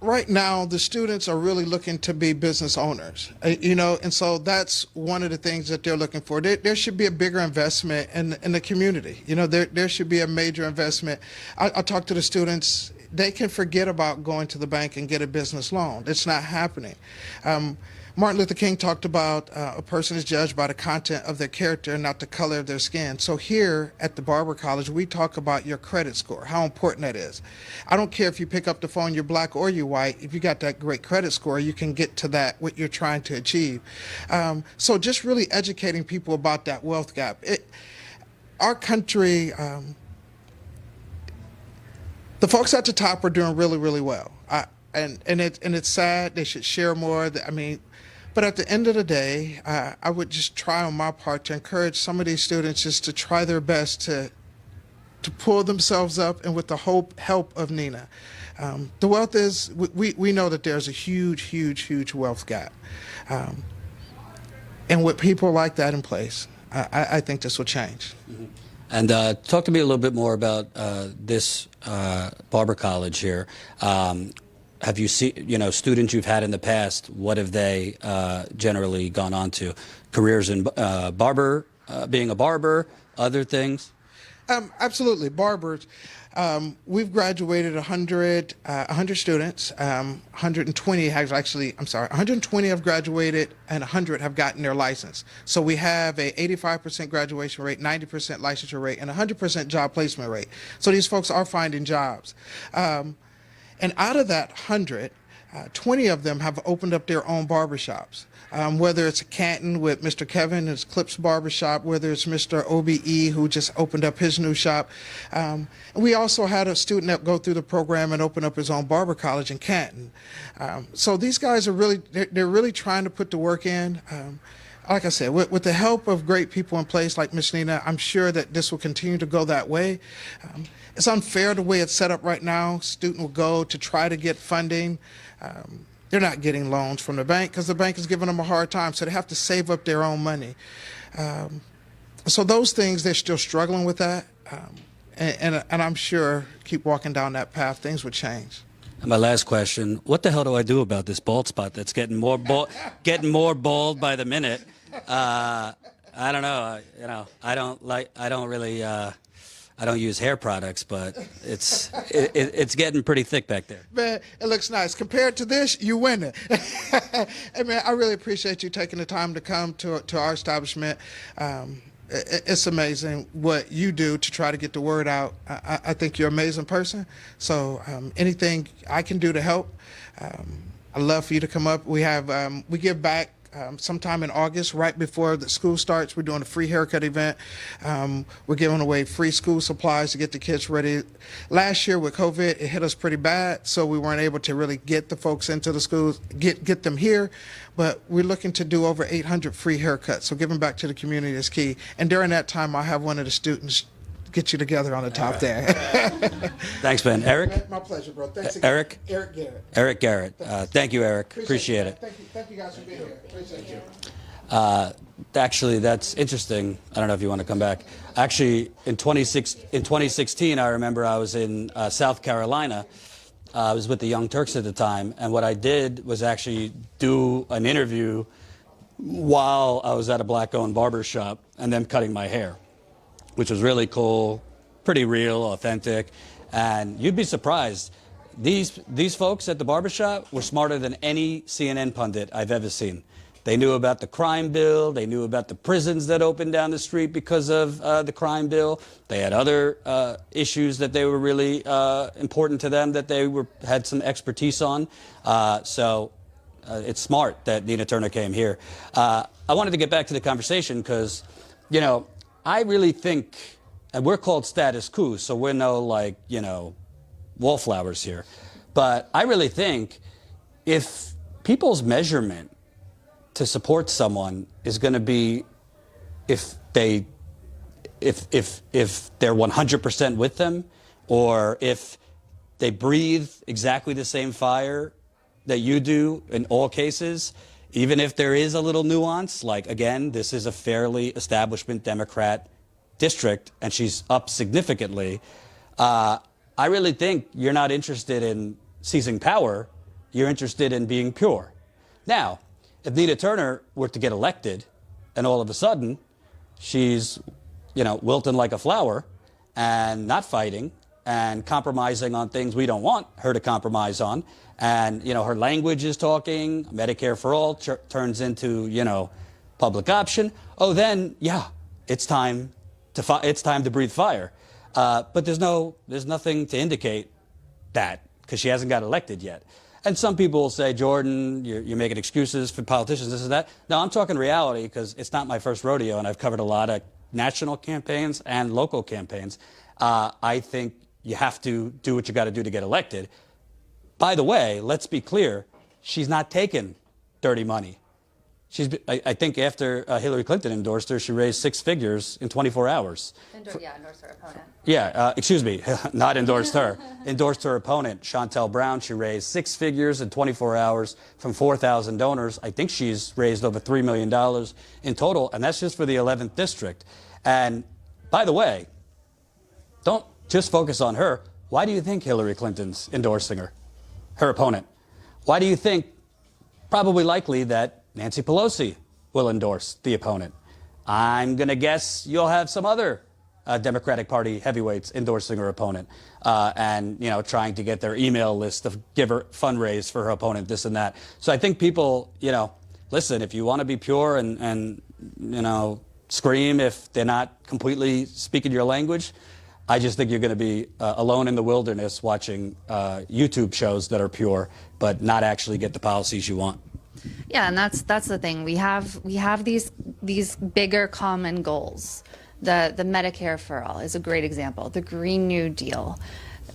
right now the students are really looking to be business owners, you know, and so that's one of the things that they're looking for. There should be a bigger investment in the community. You know, there should be a major investment. I talk to the students. They can forget about going to the bank and get a business loan. It's not happening. Martin Luther King talked about a person is judged by the content of their character, not the color of their skin. So here at the Barber College, we talk about your credit score, how important that is. I don't care if you pick up the phone, you're black or you're white. If you got that great credit score, you can get to that, what you're trying to achieve. So just really educating people about that wealth gap. Our country, the folks at the top are doing really, really well. And it's sad. They should share more. I mean, but at the end of the day, I would just try on my part to encourage some of these students just to try their best to pull themselves up, and with the help of Nina. The wealth is, we know that there's a huge wealth gap. And with people like that in place, I think this will change. Mm-hmm. And talk to me a little bit more about this Barber College here. Have you seen, you know, students you've had in the past, what have they generally gone on to? Careers in barber, being a barber, other things? Absolutely. Barbers. We've graduated 100 students. 120 have actually, 120 have graduated and 100 have gotten their license. So we have a 85% graduation rate, 90% licensure rate, and 100% job placement rate. So these folks are finding jobs. And out of that 100, 20 of them have opened up their own barbershops. Whether it's Canton with Mr. Kevin, his Clips Barbershop, whether it's Mr. OBE, who just opened up his new shop. And we also had a student that go through the program and open up his own barber college in Canton. So these guys are really, they're really trying to put the work in. Like I said, with the help of great people in place like Ms. Nina, I'm sure that this will continue to go that way. It's unfair the way it's set up right now. Student will go to try to get funding. They're not getting loans from the bank because the bank is giving them a hard time, so they have to save up their own money. So those things, they're still struggling with that. And I'm sure keep walking down that path, things would change. And my last question, what the hell do I do about this bald spot that's getting more bald by the minute? I don't know. You know, I don't use hair products, but it's getting pretty thick back there. Man, it looks nice. Compared to this, you win it. Hey, man, I really appreciate you taking the time to come to our establishment. It's amazing what you do to try to get the word out. I think you're an amazing person. So anything I can do to help, I'd love for you to come up. We give back sometime in August, right before the school starts. We're doing a free haircut event. We're giving away free school supplies to get the kids ready. Last year with COVID, it hit us pretty bad, so we weren't able to really get the folks into the schools, get them here. But we're looking to do over 800 free haircuts, so giving back to the community is key. And during that time, I'll have one of the students get you together on the top there. Thanks, Ben. Eric? My pleasure, bro. Thanks again. Eric? Eric Garrett. Eric Garrett. Thank you, Eric. Appreciate it. Thank you guys for being here. Appreciate you. Actually, that's interesting. I don't know if you want to come back. Actually, in 2016, I remember I was in South Carolina. I was with the Young Turks at the time, and what I did was actually do an interview while I was at a black-owned barber shop and then cutting my hair, which was really cool, pretty real, authentic, and you'd be surprised. These folks at the barbershop were smarter than any CNN pundit I've ever seen. They knew about the crime bill. They knew about the prisons that opened down the street because of the crime bill. They had other issues that they were really important to them that they had some expertise on. So it's smart that Nina Turner came here. I wanted to get back to the conversation because, you know, I really think, and we're called status quo, so we're no, like, you know, wallflowers here. But I really think if people's measurement to support someone is going to be if they're 100% with them, or if they breathe exactly the same fire that you do in all cases, even if there is a little nuance, like, again, this is a fairly establishment Democrat district and she's up significantly. I really think you're not interested in seizing power. You're interested in being pure. Now, if Nina Turner were to get elected and all of a sudden she's, you know, wilting like a flower and not fighting and compromising on things we don't want her to compromise on, and, you know, her language is talking, Medicare for all turns into, you know, public option, oh, then, yeah, it's time to breathe fire. But there's nothing to indicate that because she hasn't got elected yet. And some people will say, Jordan, you're making excuses for politicians, this and that. No, I'm talking reality because it's not my first rodeo, and I've covered a lot of national campaigns and local campaigns. I think you have to do what you got to do to get elected. By the way, let's be clear, she's not taking dirty money. I think after Hillary Clinton endorsed her, she raised 6 figures in 24 hours. Endorsed her opponent. Yeah, excuse me, not endorsed her. Endorsed her opponent, Chantel Brown. She raised 6 figures in 24 hours from 4,000 donors. I think she's raised over $3 million in total, and that's just for the 11th district. And by the way, don't just focus on her. Why do you think Hillary Clinton's endorsing her opponent? Why do you think, probably likely, that Nancy Pelosi will endorse the opponent? I'm going to guess you'll have some other Democratic Party heavyweights endorsing her opponent and, you know, trying to get their email list to give her fundraise for her opponent, this and that. So I think people, you know, listen, if you want to be pure and you know, scream if they're not completely speaking your language, I just think you're going to be alone in the wilderness watching YouTube shows that are pure but not actually get the policies you want. Yeah, and that's the thing. We have these bigger common goals. The Medicare for all is a great example. The Green New Deal,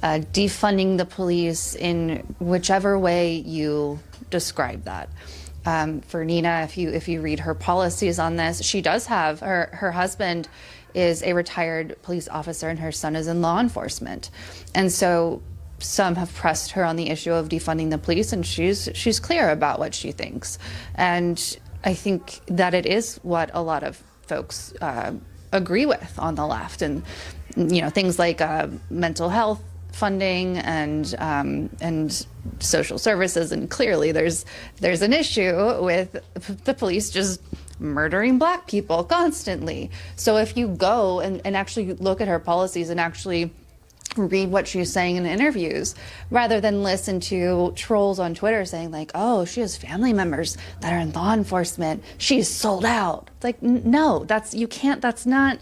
defunding the police in whichever way you describe that. For Nina, if you read her policies on this, she does have her husband is a retired police officer and her son is in law enforcement, and so some have pressed her on the issue of defunding the police, and she's clear about what she thinks. And I think that it is what a lot of folks agree with on the left. And, you know, things like mental health funding and social services. And clearly there's an issue with the police just murdering black people constantly. So if you go and actually look at her policies and actually read what she's saying in interviews, rather than listen to trolls on Twitter saying like, oh, she has family members that are in law enforcement, she's sold out. It's like, no, that's not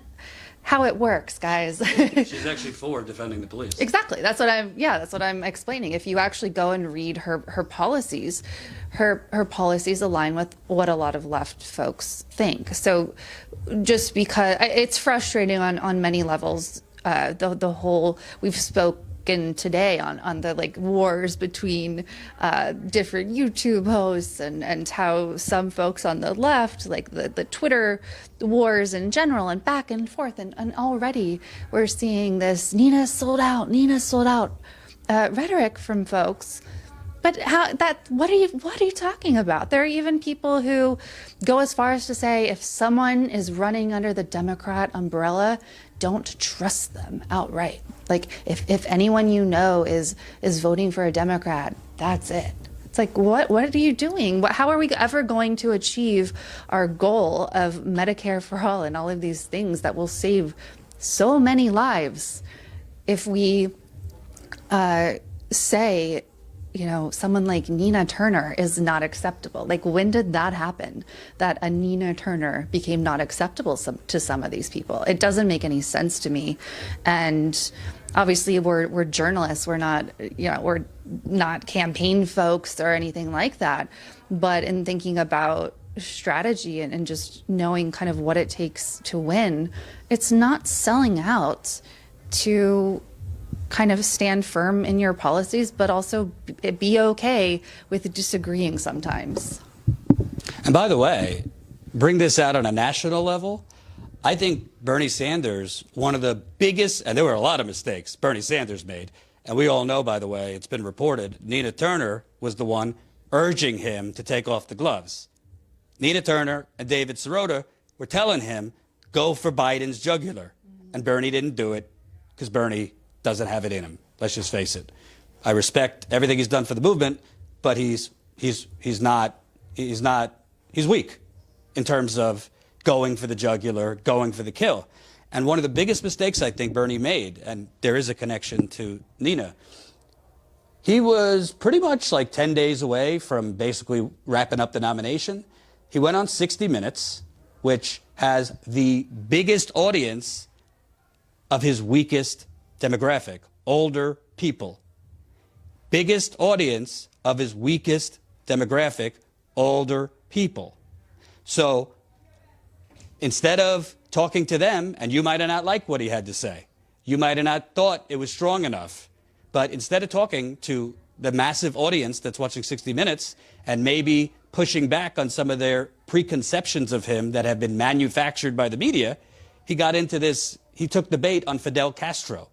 how it works, guys. She's actually for defending the police. Exactly. That's what I'm explaining. If you actually go and read her policies, her policies align with what a lot of left folks think. So just because it's frustrating on many levels, the whole, we've spoken today on the like wars between different YouTube hosts and how some folks on the left, like the Twitter wars in general, and back and forth, and already we're seeing this Nina sold out rhetoric from folks. But what are you talking about? There are even people who go as far as to say if someone is running under the Democrat umbrella, don't trust them outright. Like if anyone you know is voting for a Democrat, that's it. It's like, what are you doing? How are we ever going to achieve our goal of Medicare for all and all of these things that will save so many lives if we say, someone like Nina Turner is not acceptable? Like, when did that happen, that a Nina Turner became not acceptable to some of these people? It doesn't make any sense to me. And obviously we're journalists. We're not campaign folks or anything like that. But in thinking about strategy and just knowing kind of what it takes to win, it's not selling out to kind of stand firm in your policies, but also be okay with disagreeing sometimes. And by the way, bring this out on a national level. I think Bernie Sanders, one of the biggest, and there were a lot of mistakes Bernie Sanders made, and we all know, by the way, it's been reported, Nina Turner was the one urging him to take off the gloves. Nina Turner and David Sirota were telling him, go for Biden's jugular. And Bernie didn't do it because Bernie doesn't have it in him. Let's just face it. I respect everything he's done for the movement, but he's weak in terms of going for the jugular, going for the kill. And one of the biggest mistakes I think Bernie made, and there is a connection to Nina, he was pretty much like 10 days away from basically wrapping up the nomination. He went on 60 Minutes, which has the biggest audience of his weakest demographic, older people. Biggest audience of his weakest demographic, older people. So instead of talking to them, and you might have not liked what he had to say, you might have not thought it was strong enough, but instead of talking to the massive audience that's watching 60 Minutes and maybe pushing back on some of their preconceptions of him that have been manufactured by the media, he got into this, he took the bait on Fidel Castro,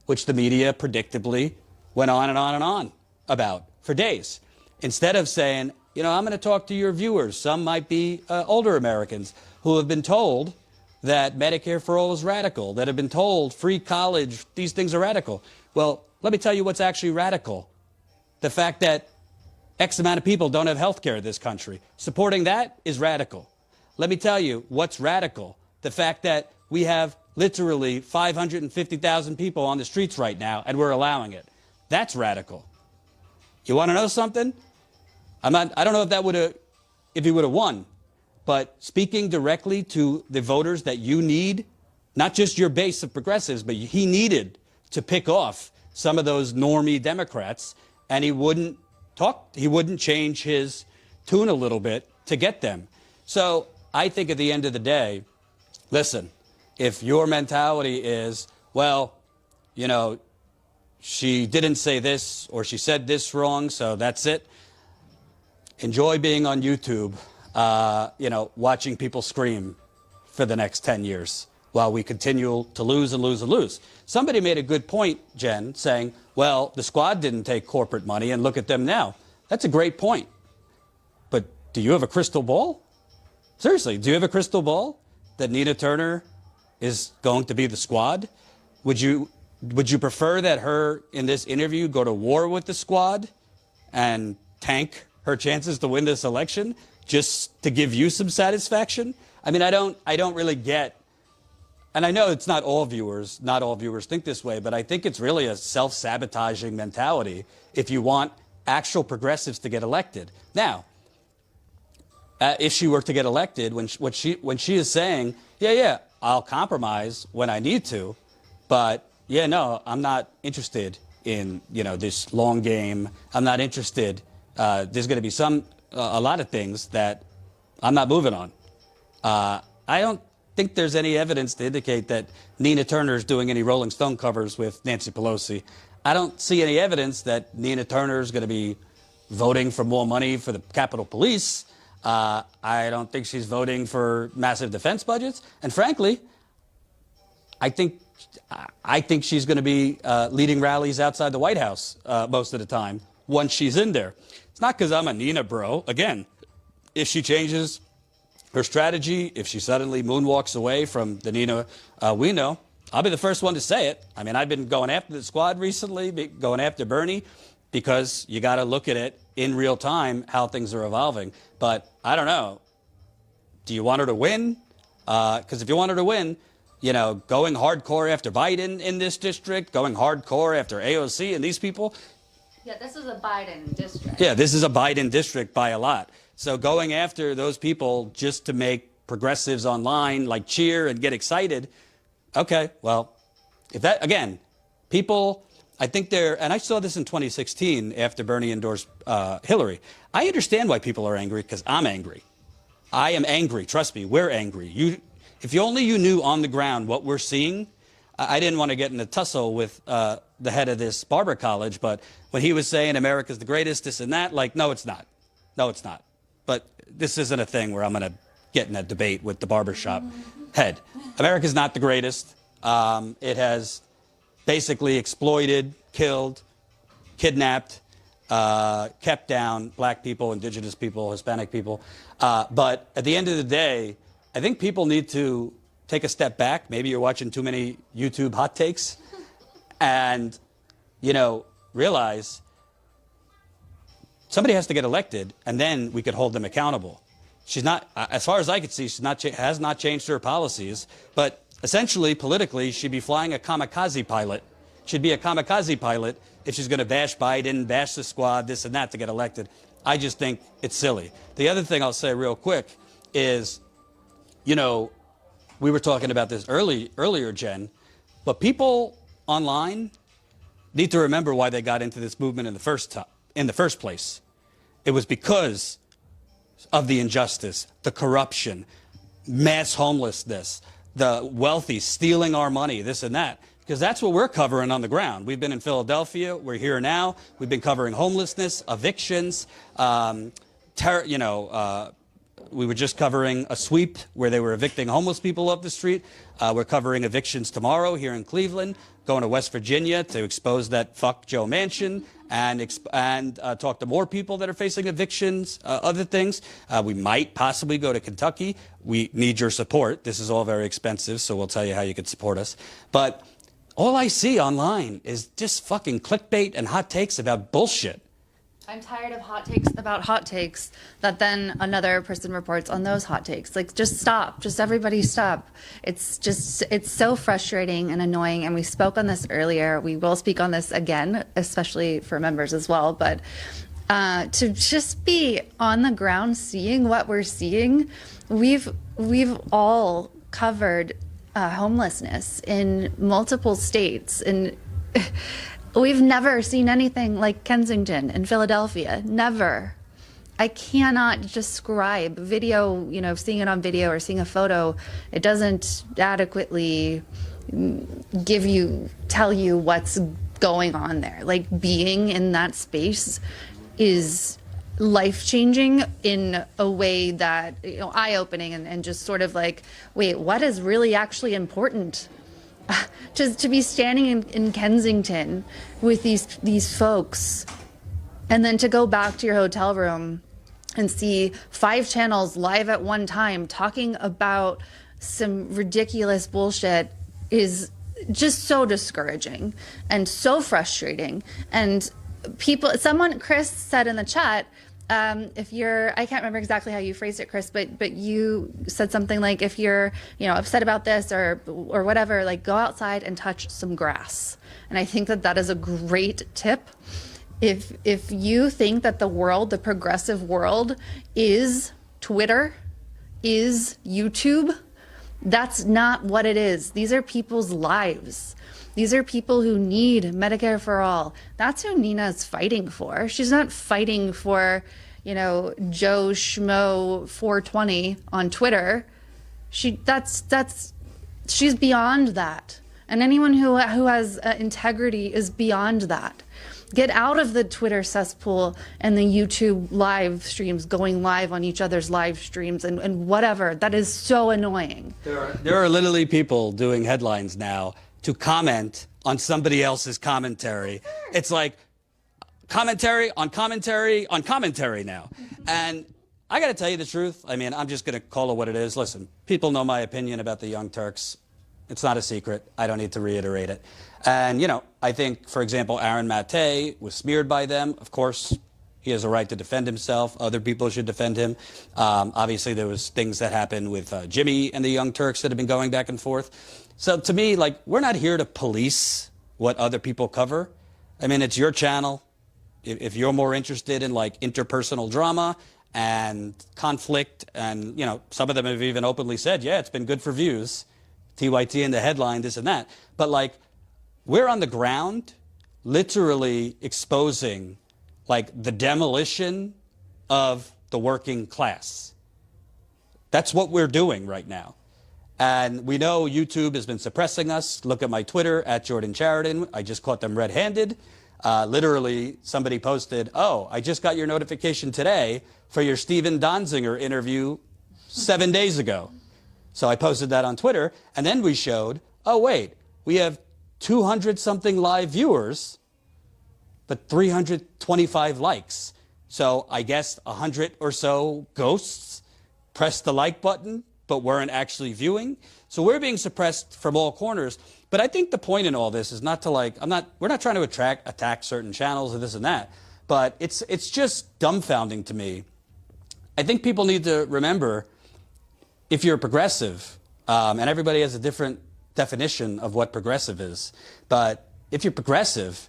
which the media predictably went on and on and on about for days. Instead of saying, I'm going to talk to your viewers. Some might be older Americans who have been told that Medicare for all is radical, that have been told free college, these things are radical. Well, let me tell you what's actually radical. The fact that X amount of people don't have health care in this country. Supporting that is radical. Let me tell you what's radical. The fact that we have literally 550,000 people on the streets right now, and we're allowing it. That's radical. You want to know something? I don't know if he would have won, but speaking directly to the voters that you need, not just your base of progressives, but he needed to pick off some of those normie Democrats, and he wouldn't change his tune a little bit to get them. So I think at the end of the day, listen, if your mentality is, well, she didn't say this or she said this wrong, so that's it. Enjoy being on YouTube, watching people scream for the next 10 years while we continue to lose and lose and lose. Somebody made a good point, Jen, saying, well, the squad didn't take corporate money and look at them now. That's a great point. But do you have a crystal ball? Seriously, do you have a crystal ball that Nina Turner is going to be the squad? Would you prefer that her, in this interview, go to war with the squad and tank her chances to win this election just to give you some satisfaction? I mean, I don't really get, and I know it's not all viewers think this way, but I think it's really a self-sabotaging mentality if you want actual progressives to get elected. Now, if she were to get elected, when she is saying, yeah, I'll compromise when I need to, but I'm not interested in this long game. I'm not interested. There's going to be a lot of things that I'm not moving on. I don't think there's any evidence to indicate that Nina Turner is doing any Rolling Stone covers with Nancy Pelosi. I don't see any evidence that Nina Turner is going to be voting for more money for the Capitol Police. I don't think she's voting for massive defense budgets. And frankly, I think she's going to be leading rallies outside the White House most of the time once she's in there. It's not because I'm a Nina bro. Again, if she changes her strategy, if she suddenly moonwalks away from the Nina we know, I'll be the first one to say it. I mean, I've been going after the squad recently, going after Bernie, because you got to look at it in real time, how things are evolving. But I don't know. Do you want her to win? Because if you want her to win, you know, going hardcore after Biden in this district, going hardcore after AOC and these people. Yeah, this is a Biden district. Yeah, this is a Biden district by a lot. So going after those people just to make progressives online like cheer and get excited. Okay, well, if that, again, people, I think they're, and I saw this in 2016 after Bernie endorsed Hillary. I understand why people are angry, because I'm angry. I am angry. Trust me, we're angry. If you only knew on the ground what we're seeing. I didn't want to get in a tussle with the head of this Barber college, but when he was saying America's the greatest, this and that, like, no, it's not. No, it's not. But this isn't a thing where I'm going to get in a debate with the barbershop head. America's not the greatest. It has basically exploited, killed, kidnapped, kept down black people, indigenous people, Hispanic people. But at the end of the day, I think people need to take a step back. Maybe you're watching too many YouTube hot takes and, you know, realize somebody has to get elected and then we could hold them accountable. She's not, as far as I could see, has not changed her policies, but essentially, politically, she'd be flying a kamikaze pilot. She'd be a kamikaze pilot if she's going to bash Biden, bash the squad, this and that to get elected. I just think it's silly. The other thing I'll say real quick is, you know, we were talking about this earlier, Jen, but people online need to remember why they got into this movement in the first place. It was because of the injustice, the corruption, mass homelessness, the wealthy stealing our money, this and that, because that's what we're covering on the ground. We've been in Philadelphia. We're here now. We've been covering homelessness, evictions, we were just covering a sweep where they were evicting homeless people off the street. We're covering evictions tomorrow here in Cleveland, going to West Virginia to expose that fuck Joe Manchin and talk to more people that are facing evictions, other things. We might possibly go to Kentucky. We need your support. This is all very expensive, so we'll tell you how you could support us. But all I see online is just fucking clickbait and hot takes about bullshit. I'm tired of hot takes about hot takes that then another person reports on those hot takes. Like, just stop. Just everybody stop. It's so frustrating and annoying. And we spoke on this earlier. We will speak on this again, especially for members as well. But to just be on the ground seeing what we're seeing, we've all covered homelessness in multiple states. And we've never seen anything like Kensington in Philadelphia. Never. I cannot describe video, you know, seeing it on video or seeing a photo. It doesn't adequately tell you what's going on there. Like, being in that space is life-changing in a way that, you know, eye-opening and just sort of like, wait, what is really actually important? Just to be standing in Kensington with these folks, and then to go back to your hotel room and see 5 channels live at one time talking about some ridiculous bullshit is just so discouraging and so frustrating. And Chris said in the chat, if you're, I can't remember exactly how you phrased it, Chris, but you said something like, if you're, you know, upset about this or whatever, like, go outside and touch some grass. And I think that is a great tip. If you think that the world, the progressive world, is Twitter, is YouTube, that's not what it is. These are people's lives. These are people who need Medicare for all. That's who Nina is fighting for. She's not fighting for, you know, Joe Schmo 420 on Twitter. She's beyond that. And anyone who has integrity is beyond that. Get out of the Twitter cesspool and the YouTube live streams, going live on each other's live streams and whatever. That is so annoying. There are literally people doing headlines now to comment on somebody else's commentary. It's like, commentary on commentary on commentary now. And I got to tell you the truth. I mean, I'm just going to call it what it is. Listen, people know my opinion about the Young Turks. It's not a secret. I don't need to reiterate it. And, you know, I think, for example, Aaron Mate was smeared by them. Of course, he has a right to defend himself. Other people should defend him. Obviously, there was things that happened with Jimmy and the Young Turks that have been going back and forth. So to me, like, we're not here to police what other people cover. I mean, it's your channel. If you're more interested in, like, interpersonal drama and conflict, and, you know, some of them have even openly said, yeah, it's been good for views. TYT in the headline, this and that. But, like, we're on the ground literally exposing, like, the demolition of the working class. That's what we're doing right now. And we know YouTube has been suppressing us. Look at my Twitter, @JordanChariton. I just caught them red-handed. Literally, somebody posted, oh, I just got your notification today for your Steven Donziger interview 7 days ago. So I posted that on Twitter, and then we showed, oh, wait, we have 200-something live viewers, but 325 likes. So I guess 100 or so ghosts pressed the like button, but weren't actually viewing. So we're being suppressed from all corners. But I think the point in all this is not to, like, we're not trying to attack certain channels or this and that, but it's just dumbfounding to me. I think people need to remember, if you're progressive, and everybody has a different definition of what progressive is, but if you're progressive,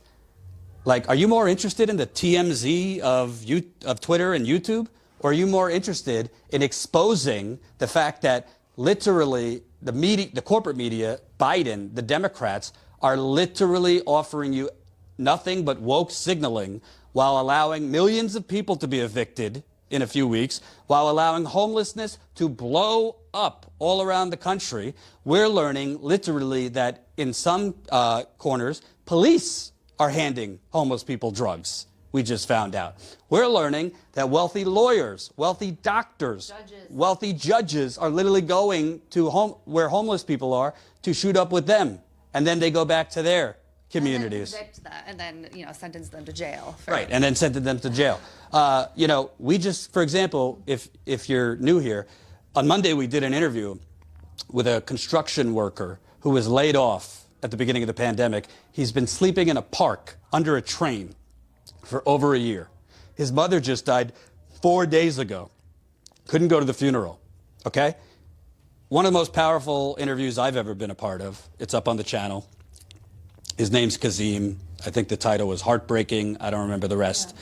like, are you more interested in the TMZ of Twitter and YouTube, or are you more interested in exposing the fact that literally the media, the corporate media, Biden, the Democrats, are literally offering you nothing but woke signaling while allowing millions of people to be evicted in a few weeks, while allowing homelessness to blow up all around the country? We're learning literally that in some corners, police are handing homeless people drugs. We just found out. We're learning that wealthy lawyers, wealthy doctors, wealthy judges are literally going to where homeless people are to shoot up with them. And then they go back to their communities. And then, you know, sentence them to jail. Right, and then sentence them to jail. You know, we just, for example, if you're new here, on Monday we did an interview with a construction worker who was laid off at the beginning of the pandemic. He's been sleeping in a park under a train for over a year. His mother just died 4 days ago. Couldn't go to the funeral, okay? One of the most powerful interviews I've ever been a part of. It's up on the channel. His name's Kazim. I think the title was Heartbreaking. I don't remember the rest.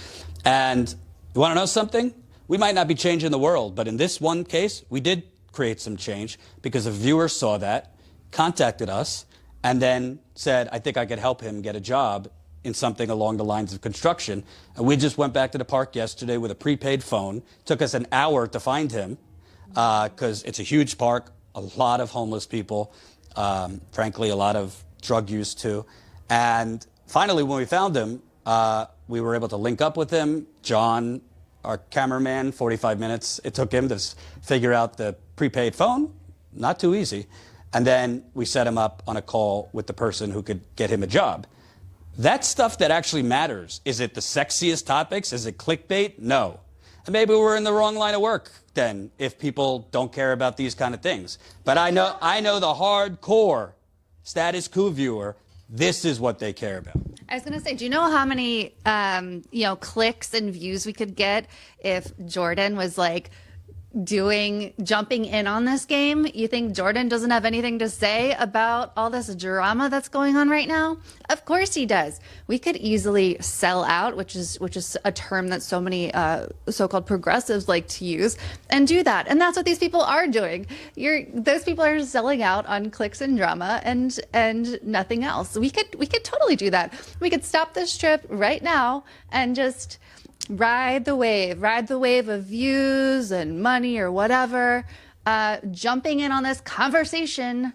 Yeah. And you want to know something? We might not be changing the world, but in this one case, we did create some change because a viewer saw that, contacted us, and then said, I think I could help him get a job in something along the lines of construction. And we just went back to the park yesterday with a prepaid phone. Took us an hour to find him because it's a huge park, a lot of homeless people, frankly, a lot of drug use too. And finally, when we found him, we were able to link up with him. John, our cameraman, 45 minutes it took him to figure out the prepaid phone. Not too easy. And then we set him up on a call with the person who could get him a job. That's stuff that actually matters. Is it the sexiest topics? Is it clickbait? No. And maybe we're in the wrong line of work then, if people don't care about these kind of things. But I know the hardcore status quo viewer, this is what they care about. I was going to say, do you know how many, clicks and views we could get if Jordan was like jumping in on this game? You think Jordan doesn't have anything to say about all this drama that's going on right now? Of course he does. We could easily sell out, which is a term that so many so-called progressives like to use, and do that. And that's what these people are doing. Those people are selling out on clicks and drama and nothing else. We could totally do that. We could stop this trip right now and just ride the wave of views and money or whatever, jumping in on this conversation,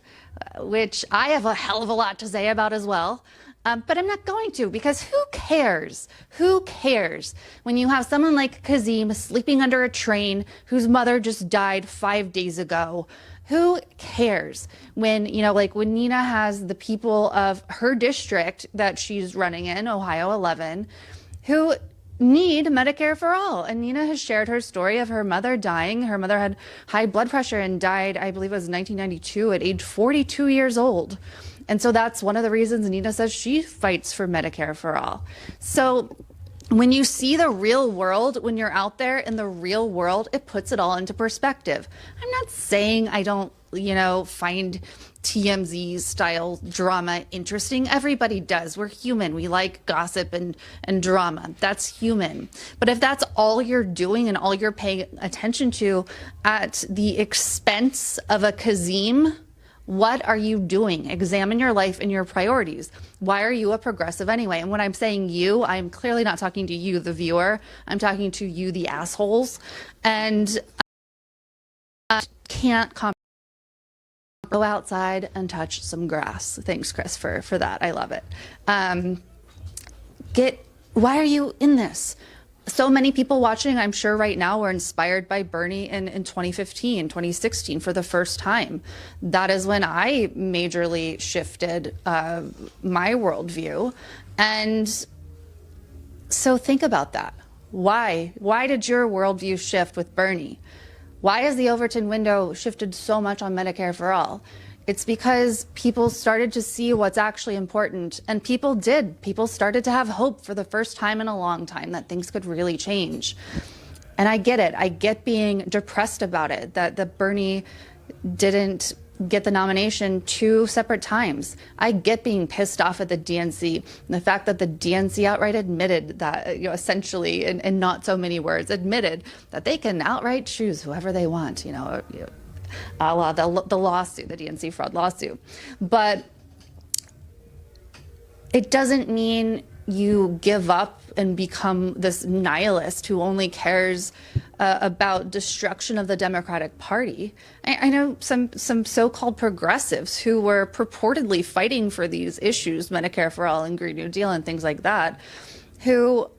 which I have a hell of a lot to say about as well. But I'm not going to, because who cares? Who cares when you have someone like Kazim sleeping under a train whose mother just died 5 days ago? Who cares when, when Nina has the people of her district that she's running in, Ohio 11, who need Medicare for all. And Nina has shared her story of her mother dying. Her mother had high blood pressure and died, I believe it was 1992, at age 42 years old. And so that's one of the reasons Nina says she fights for Medicare for all. So when you see the real world, when you're out there in the real world, it puts it all into perspective. I'm not saying I don't, find TMZ style drama interesting. Everybody does. We're human. We like gossip and drama. That's human. But if that's all you're doing and all you're paying attention to at the expense of a Kazim, what are you doing? Examine your life and your priorities. Why are you a progressive anyway? And when I'm saying you, I'm clearly not talking to you, the viewer. I'm talking to you, the assholes. And I can't go outside and touch some grass. Thanks, Chris, for that. I love it. Why are you in this? So many people watching, I'm sure right now, were inspired by Bernie in 2015, 2016 for the first time. That is when I majorly shifted my worldview. And so think about that. Why? Why did your worldview shift with Bernie? Why has the Overton window shifted so much on Medicare for all? It's because people started to see what's actually important, and people did. People started to have hope for the first time in a long time that things could really change. And I get it. I get being depressed about it, that Bernie didn't get the nomination 2 separate times. I get being pissed off at the DNC, and the fact that the DNC outright admitted that, essentially, in not so many words, admitted that they can outright choose whoever they want, a la the lawsuit, the DNC fraud lawsuit. But it doesn't mean you give up and become this nihilist who only cares about destruction of the Democratic Party. I know some so-called progressives who were purportedly fighting for these issues, Medicare for all and Green New Deal and things like that, who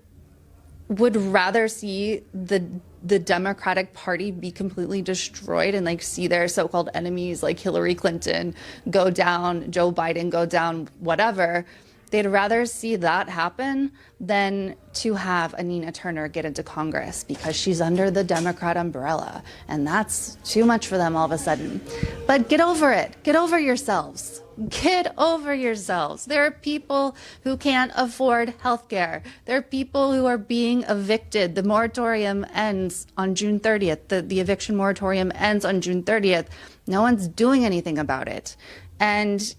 would rather see the Democratic Party be completely destroyed and see their so-called enemies like Hillary Clinton go down, Joe Biden go down, whatever. They'd rather see that happen than to have a Nina Turner get into Congress because she's under the Democrat umbrella. And that's too much for them all of a sudden. But get over it. Get over yourselves. Get over yourselves. There are people who can't afford health care. There are people who are being evicted. The moratorium ends on June 30th. The eviction moratorium ends on June 30th. No one's doing anything about it. And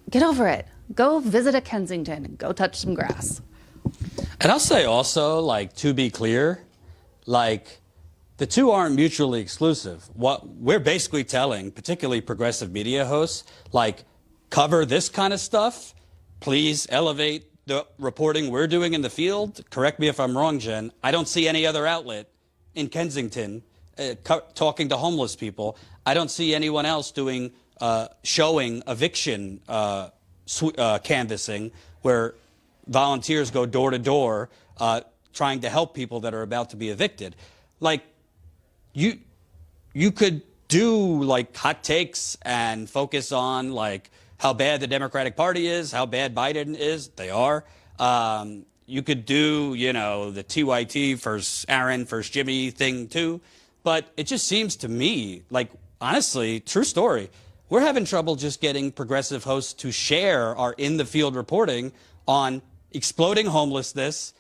get over it. Go visit a Kensington. Go touch some grass. And I'll say also, to be clear, the two aren't mutually exclusive. What we're basically telling, particularly progressive media hosts, cover this kind of stuff. Please elevate the reporting we're doing in the field. Correct me if I'm wrong, Jen. I don't see any other outlet in Kensington talking to homeless people. I don't see anyone else doing showing eviction canvassing where volunteers go door to door trying to help people that are about to be evicted. You could do hot takes and focus on how bad the Democratic Party is, how bad Biden is. They are. You could do, the TYT first Aaron, first Jimmy thing too. But it just seems to me honestly, true story. We're having trouble just getting progressive hosts to share our in-the-field reporting on exploding homelessness,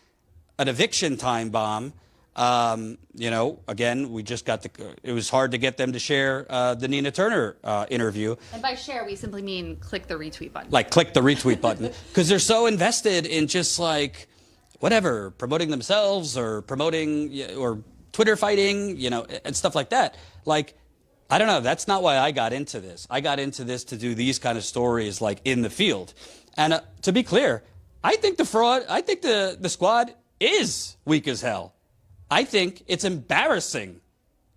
an eviction time bomb. Again, we just got it was hard to get them to share the Nina Turner interview. And by share, we simply mean click the retweet button. Click the retweet button. Because they're so invested in just whatever, promoting themselves or promoting or Twitter fighting, and stuff like that. I don't know. That's not why I got into this. I got into this to do these kind of stories in the field. And to be clear, I think the squad is weak as hell. I think it's embarrassing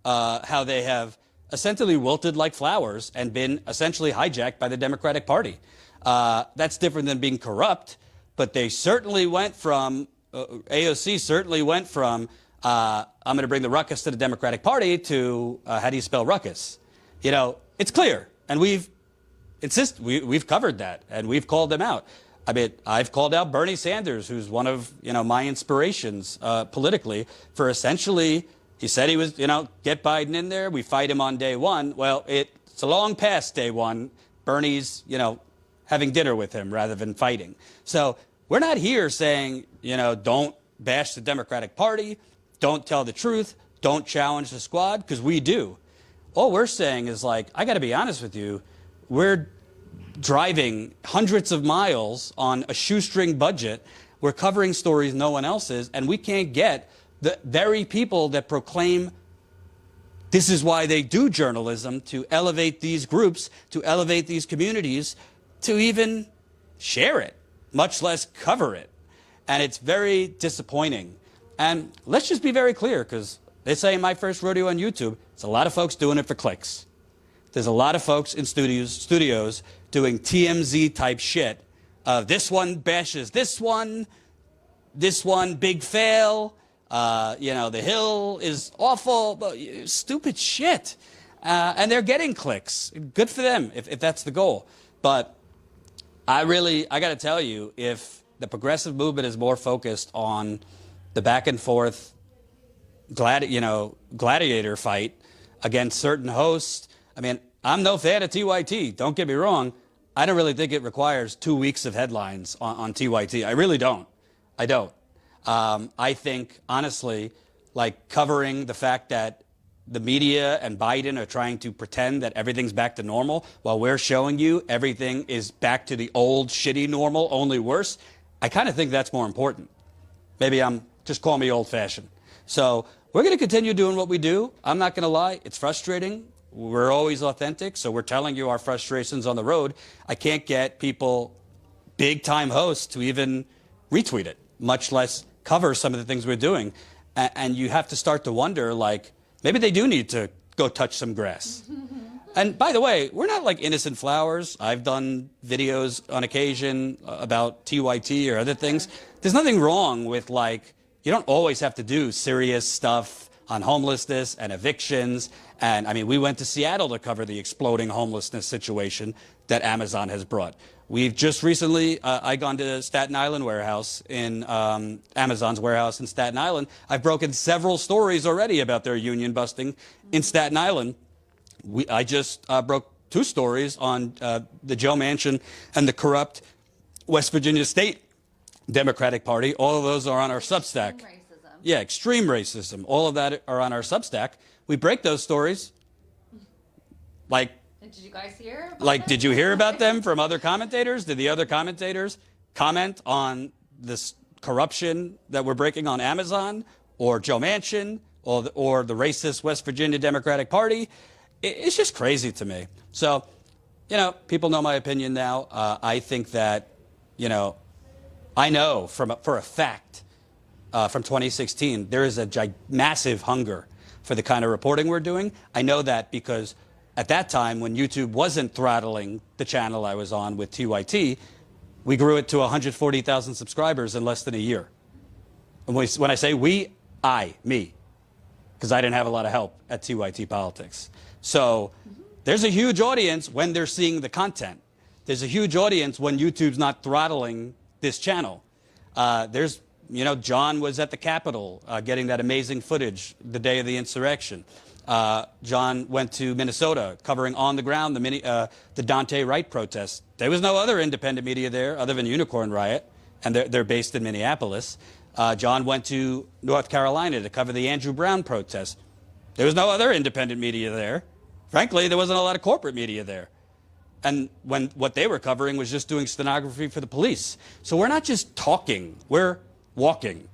how they have essentially wilted like flowers and been essentially hijacked by the Democratic Party. That's different than being corrupt, but they certainly went from, AOC certainly went from, I'm going to bring the ruckus to the Democratic Party to how do you spell ruckus? It's clear, and we've covered that, and we've called them out. I mean, I've called out Bernie Sanders, who's one of, my inspirations politically, for essentially, he said he was, get Biden in there. We fight him on day one. Well, it's a long past day one. Bernie's, having dinner with him rather than fighting. So we're not here saying, don't bash the Democratic Party, don't tell the truth, don't challenge the squad, because we do. All we're saying is, like, I got to be honest with you, we're driving hundreds of miles on a shoestring budget. We're covering stories no one else is, and we can't get the very people that proclaim this is why they do journalism, to elevate these groups, to elevate these communities, to even share it, much less cover it. And it's very disappointing. And let's just be very clear, because they say in my first rodeo on YouTube, it's a lot of folks doing it for clicks. There's a lot of folks in studios doing TMZ type shit. This one bashes this one big fail. The Hill is awful, stupid shit. And they're getting clicks. Good for them if that's the goal. But I got to tell you, if the progressive movement is more focused on the back and forth gladiator fight against certain hosts. I mean, I'm no fan of TYT. Don't get me wrong. I don't really think it requires 2 weeks of headlines on TYT. I really don't. I don't. I think, honestly, like covering the fact that the media and Biden are trying to pretend that everything's back to normal while we're showing you everything is back to the old shitty normal, only worse. I kind of think that's more important. Maybe just call me old-fashioned. So we're going to continue doing what we do. I'm not going to lie. It's frustrating. We're always authentic, so we're telling you our frustrations on the road. I can't get people, big-time hosts, to even retweet it, much less cover some of the things we're doing. And you have to start to wonder, like, maybe they do need to go touch some grass. And by the way, we're not like innocent flowers. I've done videos on occasion about TYT or other things. There's nothing wrong with, like, you don't always have to do serious stuff on homelessness and evictions. And I mean, we went to Seattle to cover the exploding homelessness situation that Amazon has brought. We've just recently, I gone to Staten Island warehouse in Amazon's warehouse in Staten Island. I've broken several stories already about their union busting in Staten Island. I just broke 2 stories on the Joe Manchin and the corrupt West Virginia State Democratic Party. All of those are on our Substack. Extreme racism. Yeah, extreme racism. All of that are on our Substack. We break those stories. Like, Did you guys hear? did you hear about them from other commentators? Did the other commentators comment on this corruption that we're breaking on Amazon or Joe Manchin or the racist West Virginia Democratic Party? It's just crazy to me. So, people know my opinion now. I think that, I know for a fact from 2016, there is a massive hunger for the kind of reporting we're doing. I know that because at that time, when YouTube wasn't throttling the channel I was on with TYT, we grew it to 140,000 subscribers in less than a year. And when I say we, me, because I didn't have a lot of help at TYT Politics. So there's a huge audience when they're seeing the content. There's a huge audience when YouTube's not throttling this channel. John was at the Capitol getting that amazing footage the day of the insurrection. John went to Minnesota covering on the ground the Dante Wright protests. There was no other independent media there other than Unicorn Riot, and they're based in Minneapolis. John went to North Carolina to cover the Andrew Brown protests. There was no other independent media there. Frankly, there wasn't a lot of corporate media there. And what they were covering was just doing stenography for the police. So we're not just talking, we're walking.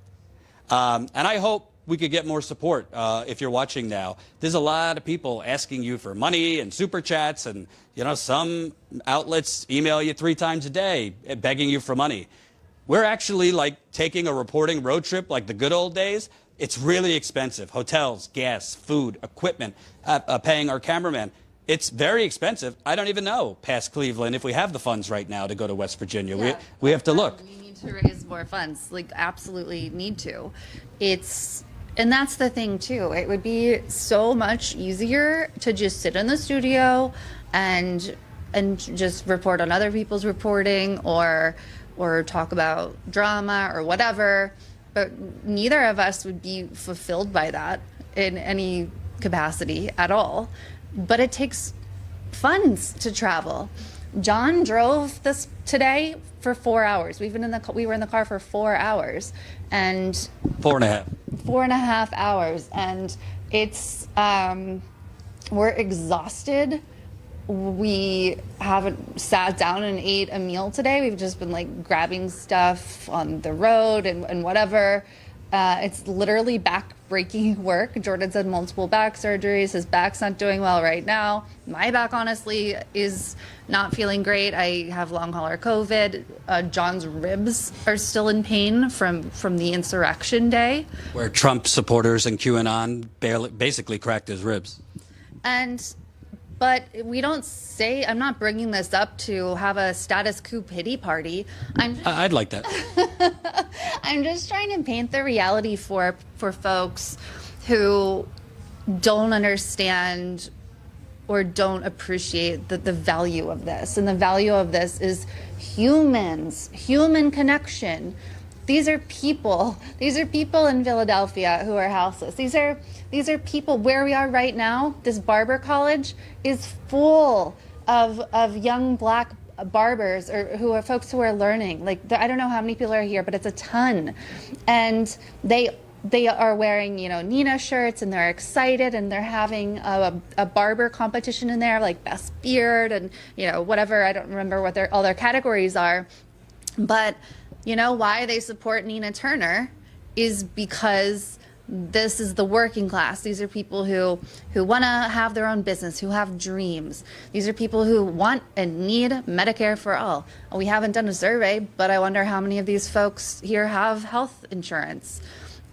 And I hope we could get more support if you're watching now. There's a lot of people asking you for money and super chats, and some outlets email you 3 times a day begging you for money. We're actually like taking a reporting road trip like the good old days. It's really expensive. Hotels, gas, food, equipment, paying our cameraman. It's very expensive. I don't even know past Cleveland if we have the funds right now to go to West Virginia. Yeah, we have to look. We need to raise more funds, absolutely need to. And that's the thing too. It would be so much easier to just sit in the studio and just report on other people's reporting or or talk about drama or whatever, but neither of us would be fulfilled by that in any capacity at all. But it takes funds to travel. John drove this today for 4 hours. We were in the car for 4 hours, and 4.5. 4.5 hours, and it's we're exhausted. We haven't sat down and ate a meal today. We've just been like grabbing stuff on the road and whatever. It's literally back-breaking work. Jordan's had multiple back surgeries. His back's not doing well right now. My back, honestly, is not feeling great. I have long hauler COVID. John's ribs are still in pain from the insurrection day. Where Trump supporters and QAnon basically cracked his ribs. But we don't say, I'm not bringing this up to have a status coup pity party. I'd like that. I'm just trying to paint the reality for folks who don't understand or don't appreciate the value of this. And the value of this is humans, human connection. These are people in Philadelphia who are houseless. These are people where we are right now. This Barber College is full of young black barbers or who are folks who are learning. Like, I don't know how many people are here, but it's a ton. And they are wearing, Nina shirts, and they're excited, and they're having a barber competition in there, like best beard and, whatever. I don't remember what all their categories are. But why they support Nina Turner is because this is the working class. These are people who want to have their own business, who have dreams. These are people who want and need Medicare for all. We haven't done a survey, but I wonder how many of these folks here have health insurance.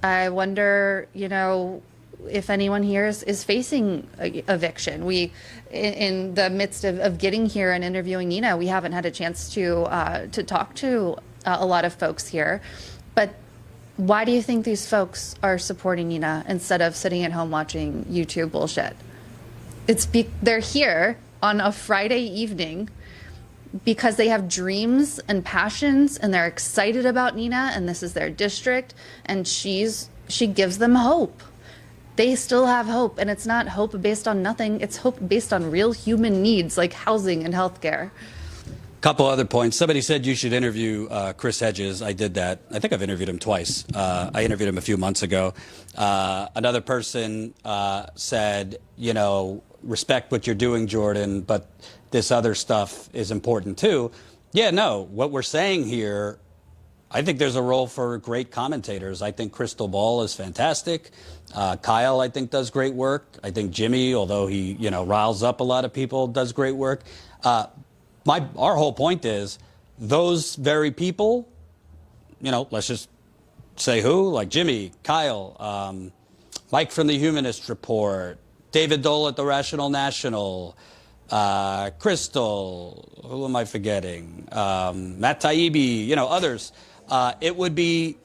I wonder, if anyone here is facing eviction. We, in the midst of getting here and interviewing Nina, we haven't had a chance to talk to a lot of folks here. But why do you think these folks are supporting Nina instead of sitting at home watching YouTube bullshit? They're here on a Friday evening because they have dreams and passions, and they're excited about Nina, and this is their district, and she gives them hope. They still have hope, and it's not hope based on nothing. It's hope based on real human needs like housing and healthcare. Couple other points. Somebody said you should interview Chris Hedges. I did that. I think I've interviewed him twice. I interviewed him a few months ago. Another person said, respect what you're doing, Jordan, but this other stuff is important too. Yeah, no, what we're saying here, I think there's a role for great commentators. I think Crystal Ball is fantastic. Kyle, I think, does great work. I think Jimmy, although he, riles up a lot of people, does great work. Our whole point is those very people, let's just say who, like Jimmy, Kyle, Mike from the Humanist Report, David Dole at the Rational National, Crystal, who am I forgetting? Matt Taibbi, others. It would be,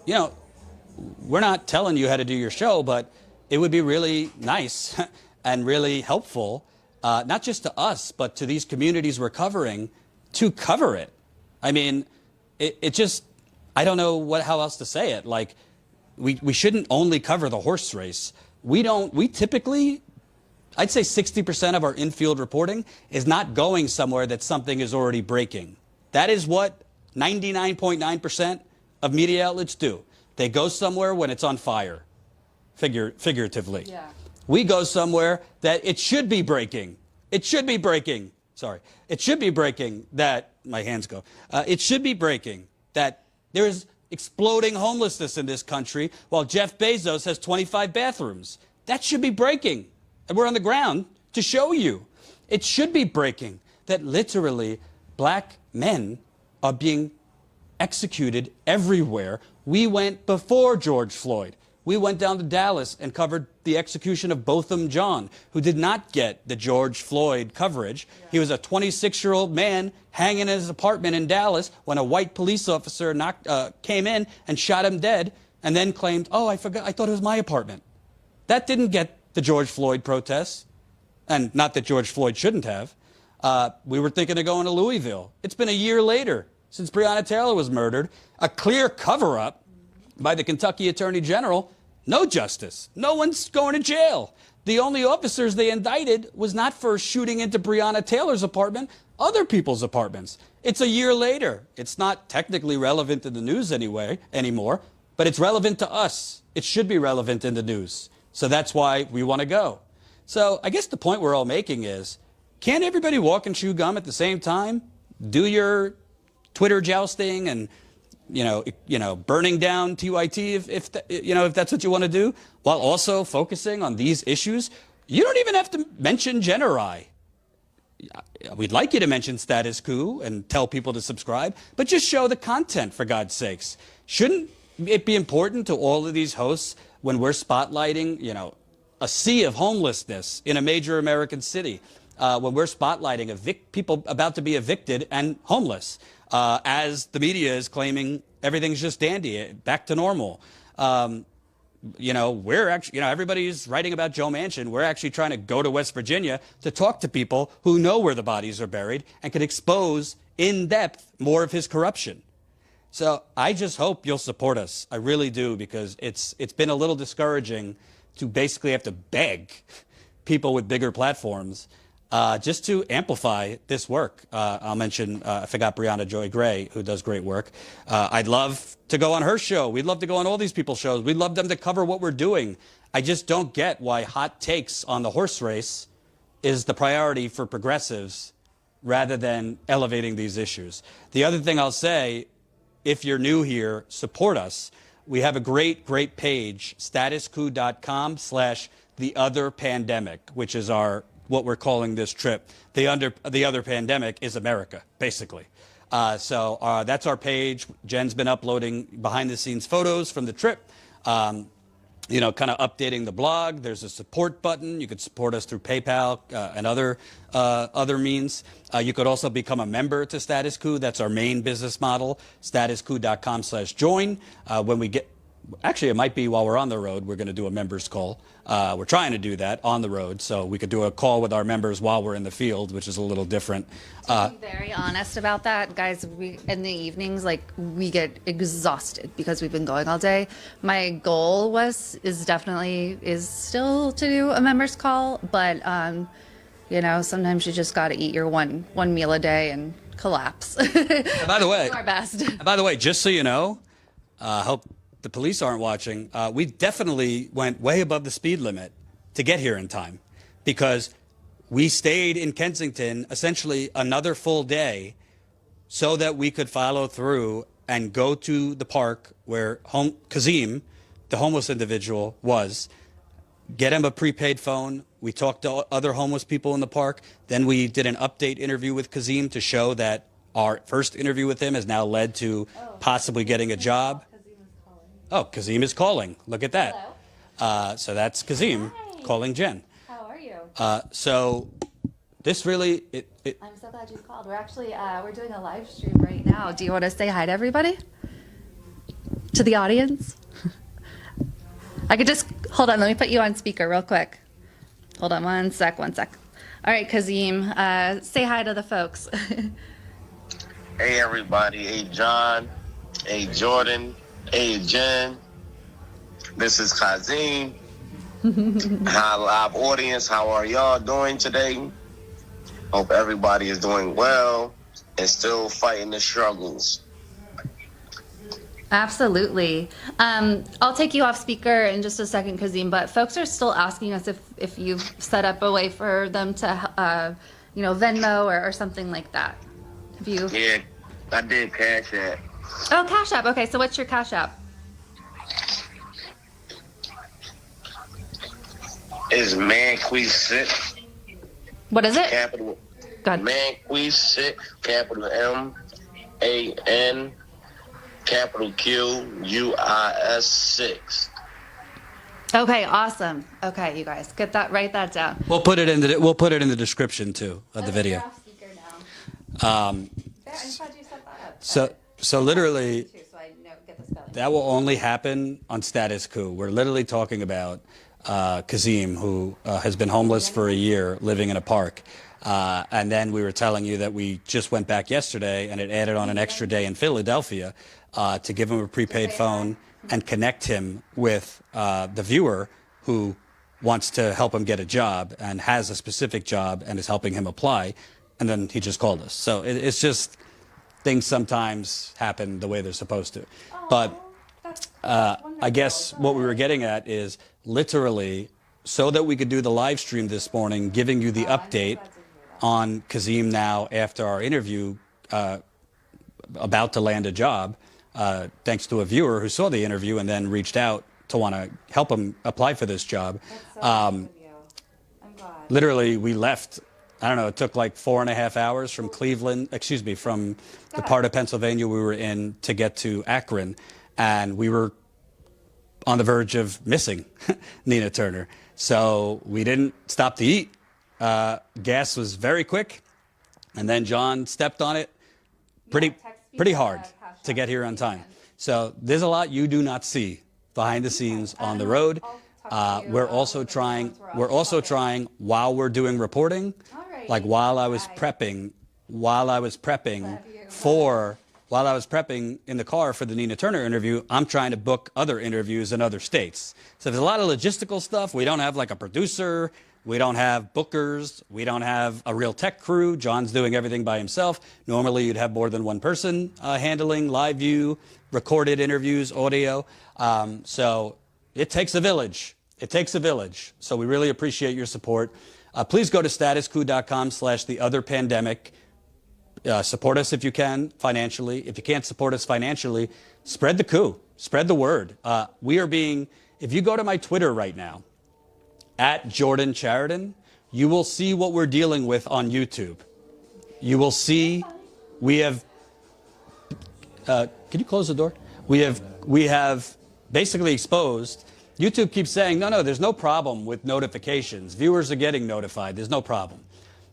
we're not telling you how to do your show, but it would be really nice and really helpful, not just to us, but to these communities we're covering, to cover it. I mean, it just, I don't know how else to say it. Like, we shouldn't only cover the horse race. We typically, I'd say 60% of our infield reporting is not going somewhere that something is already breaking. That is what 99.9% of media outlets do. They go somewhere when it's on fire, figuratively. Yeah. We go somewhere that it should be breaking. It should be breaking. Sorry. It should be breaking that, my hands go. It should be breaking that there is exploding homelessness in this country while Jeff Bezos has 25 bathrooms. That should be breaking. And we're on the ground to show you. It should be breaking that literally black men are being executed everywhere. We went before George Floyd. We went down to Dallas and covered the execution of Botham Jean, who did not get the George Floyd coverage. Yeah. He was a 26-year-old man hanging in his apartment in Dallas when a white police officer came in and shot him dead and then claimed, oh, I forgot, I thought it was my apartment. That didn't get the George Floyd protests, and not that George Floyd shouldn't have. We were thinking of going to Louisville. It's been a year later. since Breonna Taylor was murdered, a clear cover-up by the Kentucky Attorney General, no justice. No one's going to jail. The only officers they indicted was not for shooting into Breonna Taylor's apartment, other people's apartments. It's a year later. It's not technically relevant in the news anymore, but it's relevant to us. It should be relevant in the news. So that's why we want to go. So I guess the point we're all making is, can't everybody walk and chew gum at the same time? Do your Twitter jousting and burning down TYT if that's what you want to do, while also focusing on these issues. You don't even have to mention Gen I. We'd like you to mention status quo and tell people to subscribe, but just show the content, for God's sakes. Shouldn't it be important to all of these hosts when we're spotlighting, a sea of homelessness in a major American city, when we're spotlighting people about to be evicted and homeless, as the media is claiming everything's just dandy, back to normal. We're actually, everybody's writing about Joe Manchin. We're actually trying to go to West Virginia to talk to people who know where the bodies are buried and can expose in depth more of his corruption. So I just hope you'll support us. I really do, because it's been a little discouraging to basically have to beg people with bigger platforms just to amplify this work. I'll mention, I forgot Brianna Joy Gray, who does great work. I'd love to go on her show. We'd love to go on all these people's shows. We'd love them to cover what we're doing. I just don't get why hot takes on the horse race is the priority for progressives rather than elevating these issues. The other thing I'll say, if you're new here, support us. We have a great page, statuscoup.com/theotherpandemic, which is what we're calling this trip. The other pandemic is America, basically. So that's our page. Jen's been uploading behind-the-scenes photos from the trip, kind of updating the blog. There's a support button. You could support us through PayPal and other means. You could also become a member to Status Coup. That's our main business model, statuscoup.com/join. Actually, it might be while we're on the road, we're going to do a members call. We're trying to do that on the road, so we could do a call with our members while we're in the field, which is a little different. To be very honest about that, guys, in the evenings, we get exhausted because we've been going all day. My goal is still to do a members call, but sometimes you just got to eat your one meal a day and collapse. By the way, do our best. By the way, just so you know, hope the police aren't watching, we definitely went way above the speed limit to get here in time, because we stayed in Kensington essentially another full day so that we could follow through and go to the park where Kazim, the homeless individual, was, get him a prepaid phone. We talked to other homeless people in the park. Then we did an update interview with Kazim to show that our first interview with him has now led to possibly getting a job. Oh, Kazim is calling. Look at that. So that's Kazim calling Jen. How are you? So this really... I'm so glad you called. We're actually we're doing a live stream right now. Do you want to say hi to everybody? To the audience? I could just... Hold on. Let me put you on speaker real quick. Hold on one sec. All right, Kazim. Say hi to the folks. Hey, everybody. Hey, John. Hey, Jordan. Hey, Jen, this is Kazim. Hi, live audience. How are y'all doing today? Hope everybody is doing well and still fighting the struggles. Absolutely. I'll take you off speaker in just a second, Kazim, but folks are still asking us if you've set up a way for them to, Venmo or something like that. Have you? Yeah, I did Cash App. Oh, Cash App. Okay, so what's your Cash App? It's Manquissit. What is it? Capital. Go ahead. Manquissit. Capital MAN. Capital QUIS 6. Okay, awesome. Okay, you guys, write that down. We'll put it in the description too of the video. You're off speaker now. I'm glad you set that up. So literally, So I get the spelling. that will only happen on Status Coup. We're literally talking about Kazim, who has been homeless for a year, living in a park. And then we were telling you that we just went back yesterday and it added on an extra day in Philadelphia to give him a prepaid phone and connect him with the viewer who wants to help him get a job and has a specific job and is helping him apply. And then he just called us. So it's just things sometimes happen the way they're supposed to. But I guess what we were getting at is literally so that we could do the live stream this morning, giving you the update on Kazim now after our interview about to land a job, thanks to a viewer who saw the interview and then reached out to want to help him apply for this job. Literally, we left, I don't know, it took like 4.5 hours from Cleveland, from the part of Pennsylvania we were in to get to Akron. And we were on the verge of missing Nina Turner. So we didn't stop to eat. Gas was very quick. And then John stepped on it pretty hard to get here on time. So there's a lot you do not see behind the scenes on the road. We're also trying while we're doing reporting, like while I was prepping in the car for the Nina Turner interview, I'm trying to book other interviews in other states. So there's a lot of logistical stuff. We don't have like a producer. We don't have bookers. We don't have a real tech crew. John's doing everything by himself. Normally you'd have more than one person handling live view, recorded interviews, audio. So it takes a village. It takes a village. So we really appreciate your support. Please go to statuscoup.com/theotherpandemic. Support us if you can financially. If you can't support us financially, spread the coup. Spread the word. If you go to my Twitter right now, @JordanChariton, you will see what we're dealing with on YouTube. You will see we have, can you close the door? We have basically exposed. YouTube keeps saying, no, there's no problem with notifications. Viewers are getting notified. There's no problem.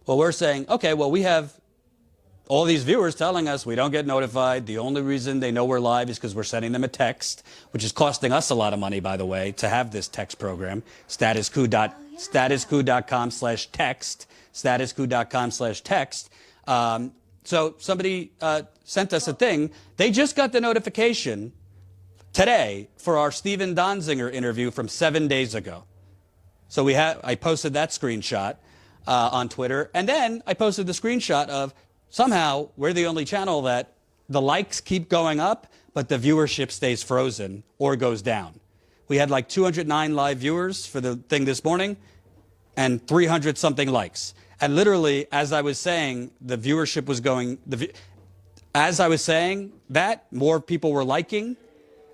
Well, we're saying, okay, well, we have all these viewers telling us we don't get notified. The only reason they know we're live is because we're sending them a text, which is costing us a lot of money, by the way, to have this text program. Statuscoup.com/text. Statuscoup.com/text. So somebody sent us a thing. They just got the notification today for our Steven Donziger interview from 7 days ago. So I posted that screenshot on Twitter, and then I posted the screenshot of somehow we're the only channel that the likes keep going up, but the viewership stays frozen or goes down. We had like 209 live viewers for the thing this morning and 300 something likes. And literally, as I was saying, the viewership was going, as I was saying that, more people were liking.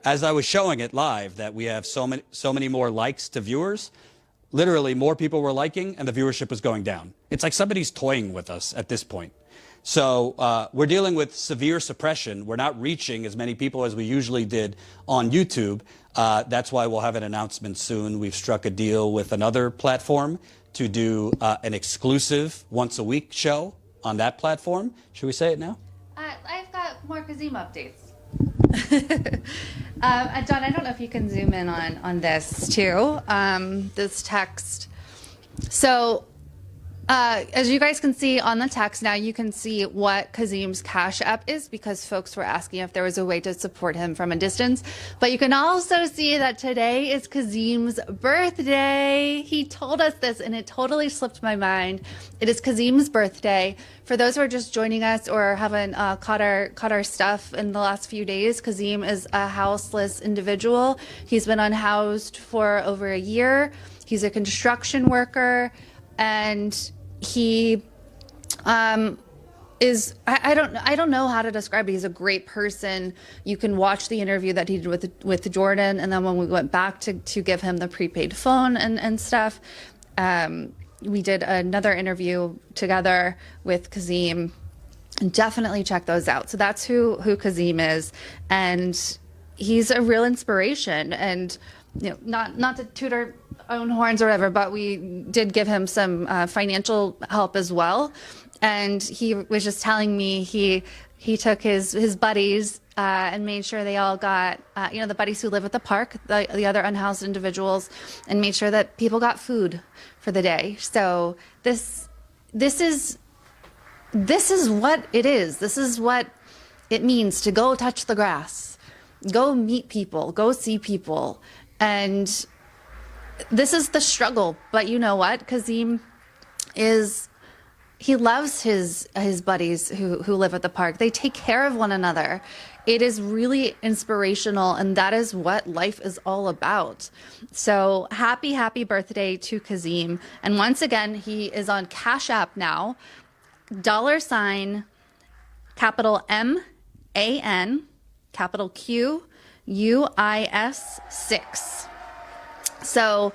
As I was showing it live, that we have so many more likes to viewers, literally more people were liking and the viewership was going down. It's like somebody's toying with us at this point. So we're dealing with severe suppression. We're not reaching as many people as we usually did on YouTube. That's why we'll have an announcement soon. We've struck a deal with another platform to do an exclusive once-a-week show on that platform. Should we say it now? I've got more Kazim updates. John, I don't know if you can zoom in on this too, this text. So as you guys can see on the text now, you can see what Kazim's Cash App is because folks were asking if there was a way to support him from a distance. But you can also see that today is Kazim's birthday. He told us this and it totally slipped my mind. It is Kazim's birthday. For those who are just joining us or haven't caught our stuff in the last few days, Kazim is a houseless individual. He's been unhoused for over a year. He's a construction worker. And he is, I don't know how to describe it. He's a great person. You can watch the interview that he did with Jordan. And then when we went back to give him the prepaid phone and stuff, we did another interview together with Kazim. And definitely check those out. So that's who Kazim is. And he's a real inspiration. And not to toot our own horns or whatever, but we did give him some financial help as well. And he was just telling me he took his buddies and made sure they all got, the buddies who live at the park, the other unhoused individuals, and made sure that people got food for the day. So this this is what it is. This is what it means to go touch the grass, go meet people, go see people. And this is the struggle. But you know what? Kazim he loves his buddies who live at the park. They take care of one another. It is really inspirational, and that is what life is all about. So happy birthday to Kazim. And once again, he is on Cash App now. $, capital MAN, capital QUIS 6. So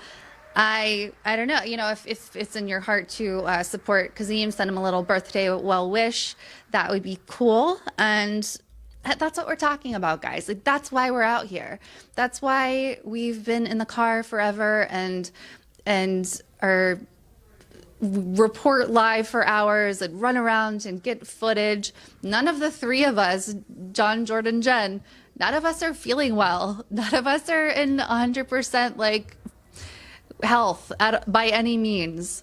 I don't know, if it's in your heart to support Kazim, send him a little birthday well wish. That would be cool. And that's what we're talking about, guys. Like, that's why we're out here. That's why we've been in the car forever and are report live for hours and run around and get footage. None of the three of us, John, Jordan, Jen, none of us are feeling well. None of us are in 100% like health by any means.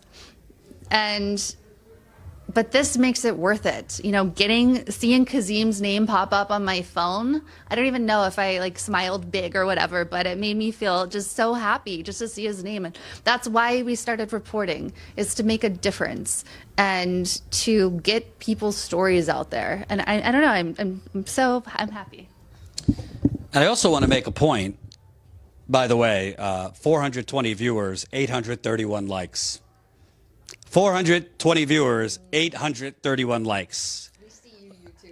But this makes it worth it. Seeing Kazim's name pop up on my phone. I don't even know if I smiled big or whatever, but it made me feel just so happy just to see his name. And that's why we started reporting, is to make a difference and to get people's stories out there. And I don't know, I'm happy. And I also want to make a point, by the way, 420 viewers, 831 likes. 420 viewers, 831 likes.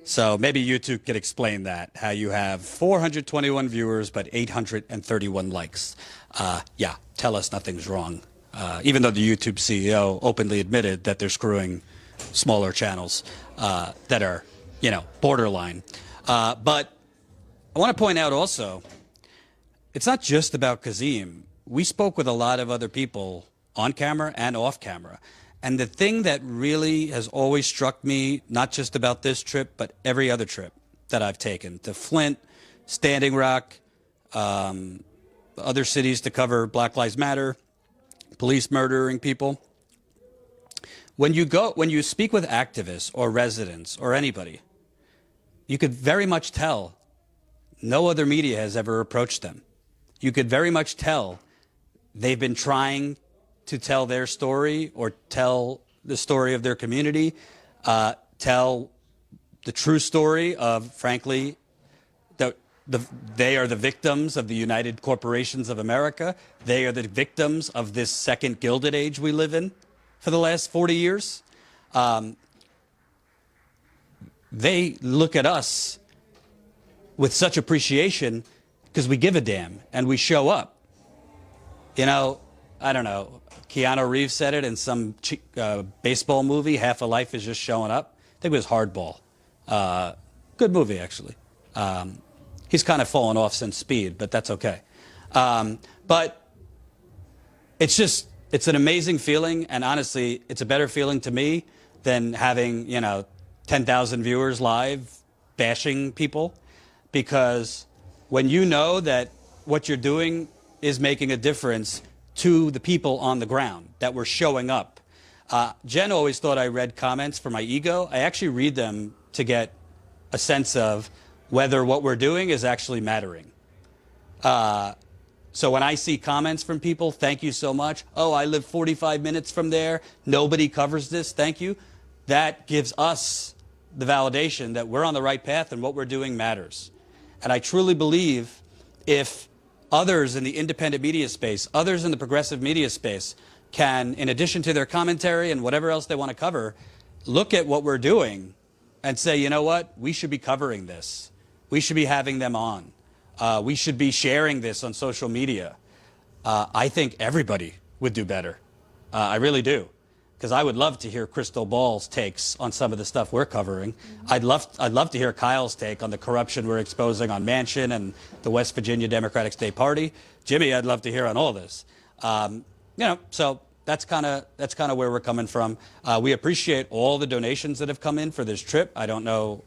So maybe YouTube could explain that, how you have 421 viewers, but 831 likes. Yeah, tell us nothing's wrong. Even though the YouTube CEO openly admitted that they're screwing smaller channels that are, borderline. But I want to point out also, it's not just about Kazim. We spoke with a lot of other people on camera and off camera. And the thing that really has always struck me, not just about this trip, but every other trip that I've taken, to Flint, Standing Rock, other cities to cover Black Lives Matter, police murdering people. When you speak with activists or residents or anybody, you could very much tell no other media has ever approached them. You could very much tell they've been trying to tell their story or tell the story of their community, tell the true story of, frankly, they are the victims of the United Corporations of America. They are the victims of this second Gilded Age we live in for the last 40 years. They look at us with such appreciation because we give a damn and we show up. I don't know, Keanu Reeves said it in some baseball movie, Half a Life is Just Showing Up. I think it was Hardball. Good movie, actually. He's kind of fallen off since Speed, but that's okay. But it's an amazing feeling, and honestly, it's a better feeling to me than having, 10,000 viewers live bashing people, because when you know that what you're doing is making a difference to the people on the ground, that we're showing up. Jen always thought I read comments for my ego. I actually read them to get a sense of whether what we're doing is actually mattering. So when I see comments from people, thank you so much. Oh, I live 45 minutes from there. Nobody covers this. Thank you. That gives us the validation that we're on the right path and what we're doing matters. And I truly believe if others in the independent media space, others in the progressive media space can, in addition to their commentary and whatever else they want to cover, look at what we're doing and say, you know what, we should be covering this. We should be having them on. We should be sharing this on social media. I think everybody would do better. I really do. Because I would love to hear Crystal Ball's takes on some of the stuff we're covering. I'd love to hear Kyle's take on the corruption we're exposing on Manchin and the West Virginia Democratic State Party. Jimmy, I'd love to hear on all this. So that's kind of where we're coming from. We appreciate all the donations that have come in for this trip. I don't know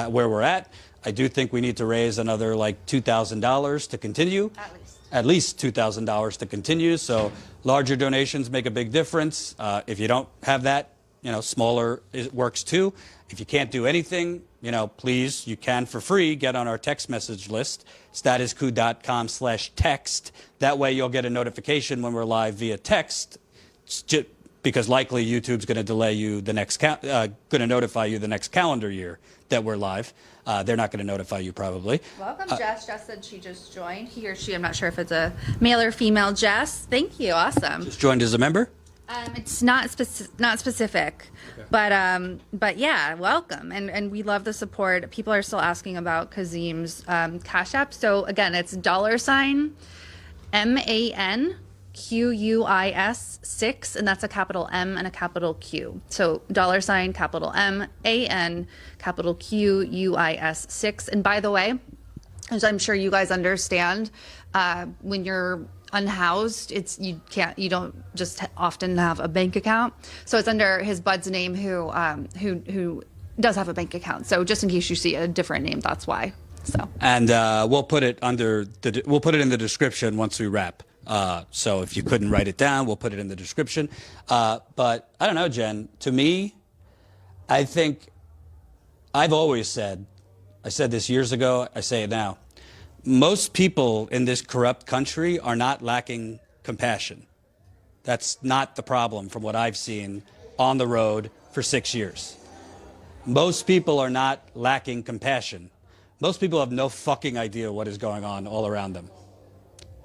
where we're at. I do think we need to raise another like $2,000 to continue. At least $2,000 to continue. So larger donations make a big difference. If you don't have that, smaller works too. If you can't do anything, please, you can for free get on our text message list, statuscoup.com/text. That way you'll get a notification when we're live via text, because likely YouTube's going to delay you the next, going to notify you the next calendar year that we're live. They're not going to notify you probably. Welcome, Jess. Jess said she just joined. He or she, I'm not sure if it's a male or female. Jess, thank you. Awesome. Just joined as a member? It's not specific, okay. But yeah, welcome, and we love the support. People are still asking about Kazim's Cash App. So again, it's $MANQUIS6, and that's a capital M and a capital Q. So $capital MAN capital QUIS6. And by the way, as I'm sure you guys understand, when you're unhoused, you don't just often have a bank account. So it's under his bud's name who does have a bank account. So just in case you see a different name, that's why. So and we'll put it in the description once we wrap. So if you couldn't write it down, we'll put it in the description. But I don't know, Jen. To me, I think I've always said, I said this years ago, I say it now. Most people in this corrupt country are not lacking compassion. That's not the problem from what I've seen on the road for 6 years. Most people are not lacking compassion. Most people have no fucking idea what is going on all around them.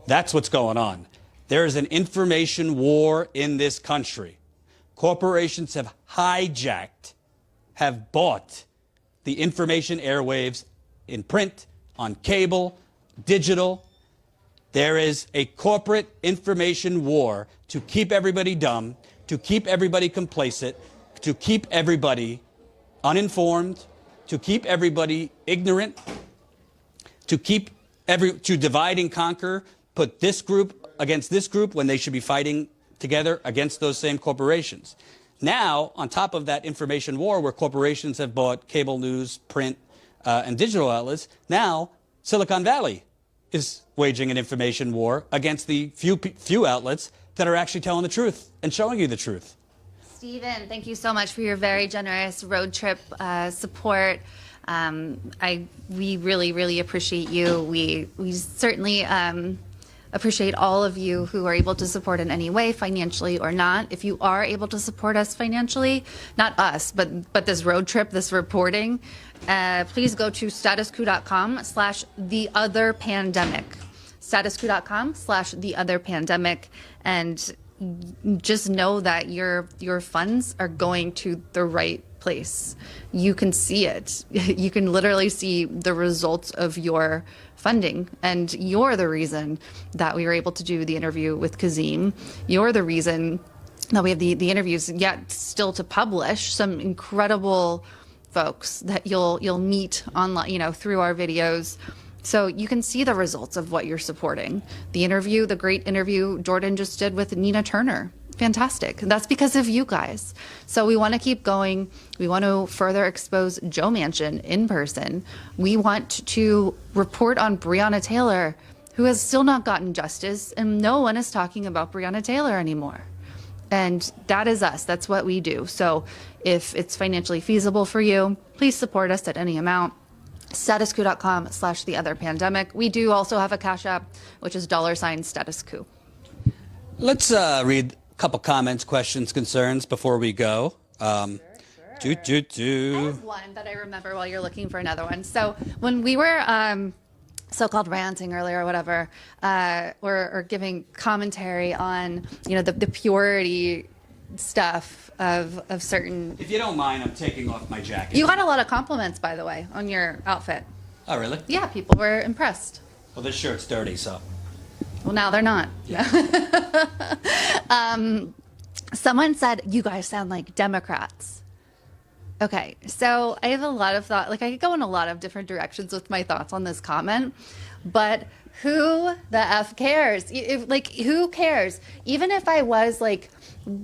That's what's going on. There is an information war in this country. Corporations have hijacked, have bought the information airwaves in print, on cable, digital. There is a corporate information war to keep everybody dumb, to keep everybody complacent, to keep everybody uninformed, to keep everybody ignorant, to divide and conquer, put this group against this group when they should be fighting together against those same corporations. Now, on top of that information war where corporations have bought cable news, print, and digital outlets, now Silicon Valley is waging an information war against the few outlets that are actually telling the truth and showing you the truth. Stephen, thank you so much for your very generous road trip support. We really, really appreciate you. We certainly appreciate all of you who are able to support in any way, financially or not. If you are able to support us financially, not us, but this road trip, this reporting, please go to statuscoup.com/theotherpandemic. Statuscoup.com/theotherpandemic, and just know that your funds are going to the right place. You can see it. You can literally see the results of your funding, and you're the reason that we were able to do the interview with Kazim. You're the reason that we have the interviews yet still to publish. Some incredible folks that you'll meet online, through our videos. So you can see the results of what you're supporting. The interview, the great interview Jordan just did with Nina Turner. Fantastic. That's because of you guys. So we want to keep going. We want to further expose Joe Manchin in person. We want to report on Breonna Taylor, who has still not gotten justice, and no one is talking about Breonna Taylor anymore. And that is us. That's what we do. So if it's financially feasible for you, please support us at any amount. statuscoup.com/theotherpandemic. We do also have a Cash App, which is $statuscoup. Let's read a couple comments, questions, concerns before we go. I have one that I remember while you're looking for another one. So when we were so-called ranting earlier or whatever, or giving commentary on, the purity stuff of certain... If you don't mind, I'm taking off my jacket. You got a lot of compliments, by the way, on your outfit. Oh, really? Yeah, people were impressed. Well, this shirt's dirty, so... Well, now they're not. Yeah. Someone said, you guys sound like Democrats. Okay, so I have a lot of thought. I could go in a lot of different directions with my thoughts on this comment, but who the F cares? Who cares? Even if I was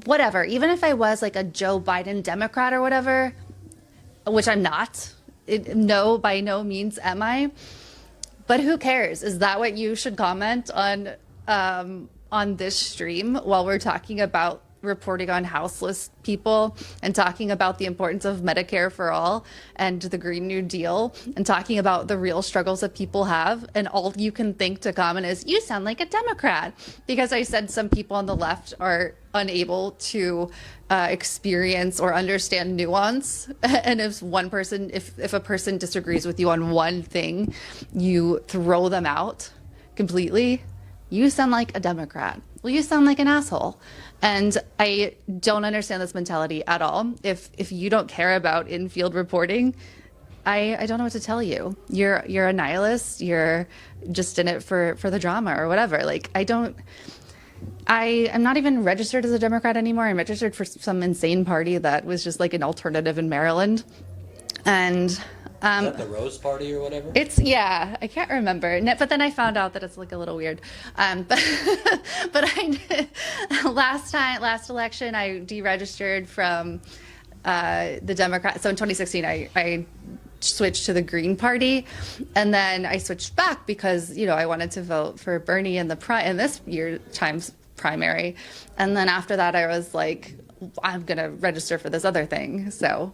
whatever, even if I was a Joe Biden Democrat or whatever, which I'm not, no, by no means am I. But who cares? Is that what you should comment on this stream while we're talking about reporting on houseless people and talking about the importance of Medicare for all and the Green New Deal and talking about the real struggles that people have. And all you can think to comment is, you sound like a Democrat, because I said some people on the left are unable to experience or understand nuance. And if one person, if a person disagrees with you on one thing, you throw them out completely. You sound like a Democrat. Well, you sound like an asshole. And I don't understand this mentality at all. If you don't care about in-field reporting, I don't know what to tell you. You're a nihilist. You're just in it for the drama or whatever. Like, I'm not even registered as a Democrat anymore. I'm registered for some insane party that was just like an alternative in Maryland. And Is that the Rose Party or whatever? Yeah, I can't remember. But then I found out that it's like a little weird. But last election, I deregistered from the Democrat. So in 2016, I switched to the Green Party, and then I switched back because I wanted to vote for Bernie in this year time's primary, and then after that, I was like, I'm gonna register for this other thing. So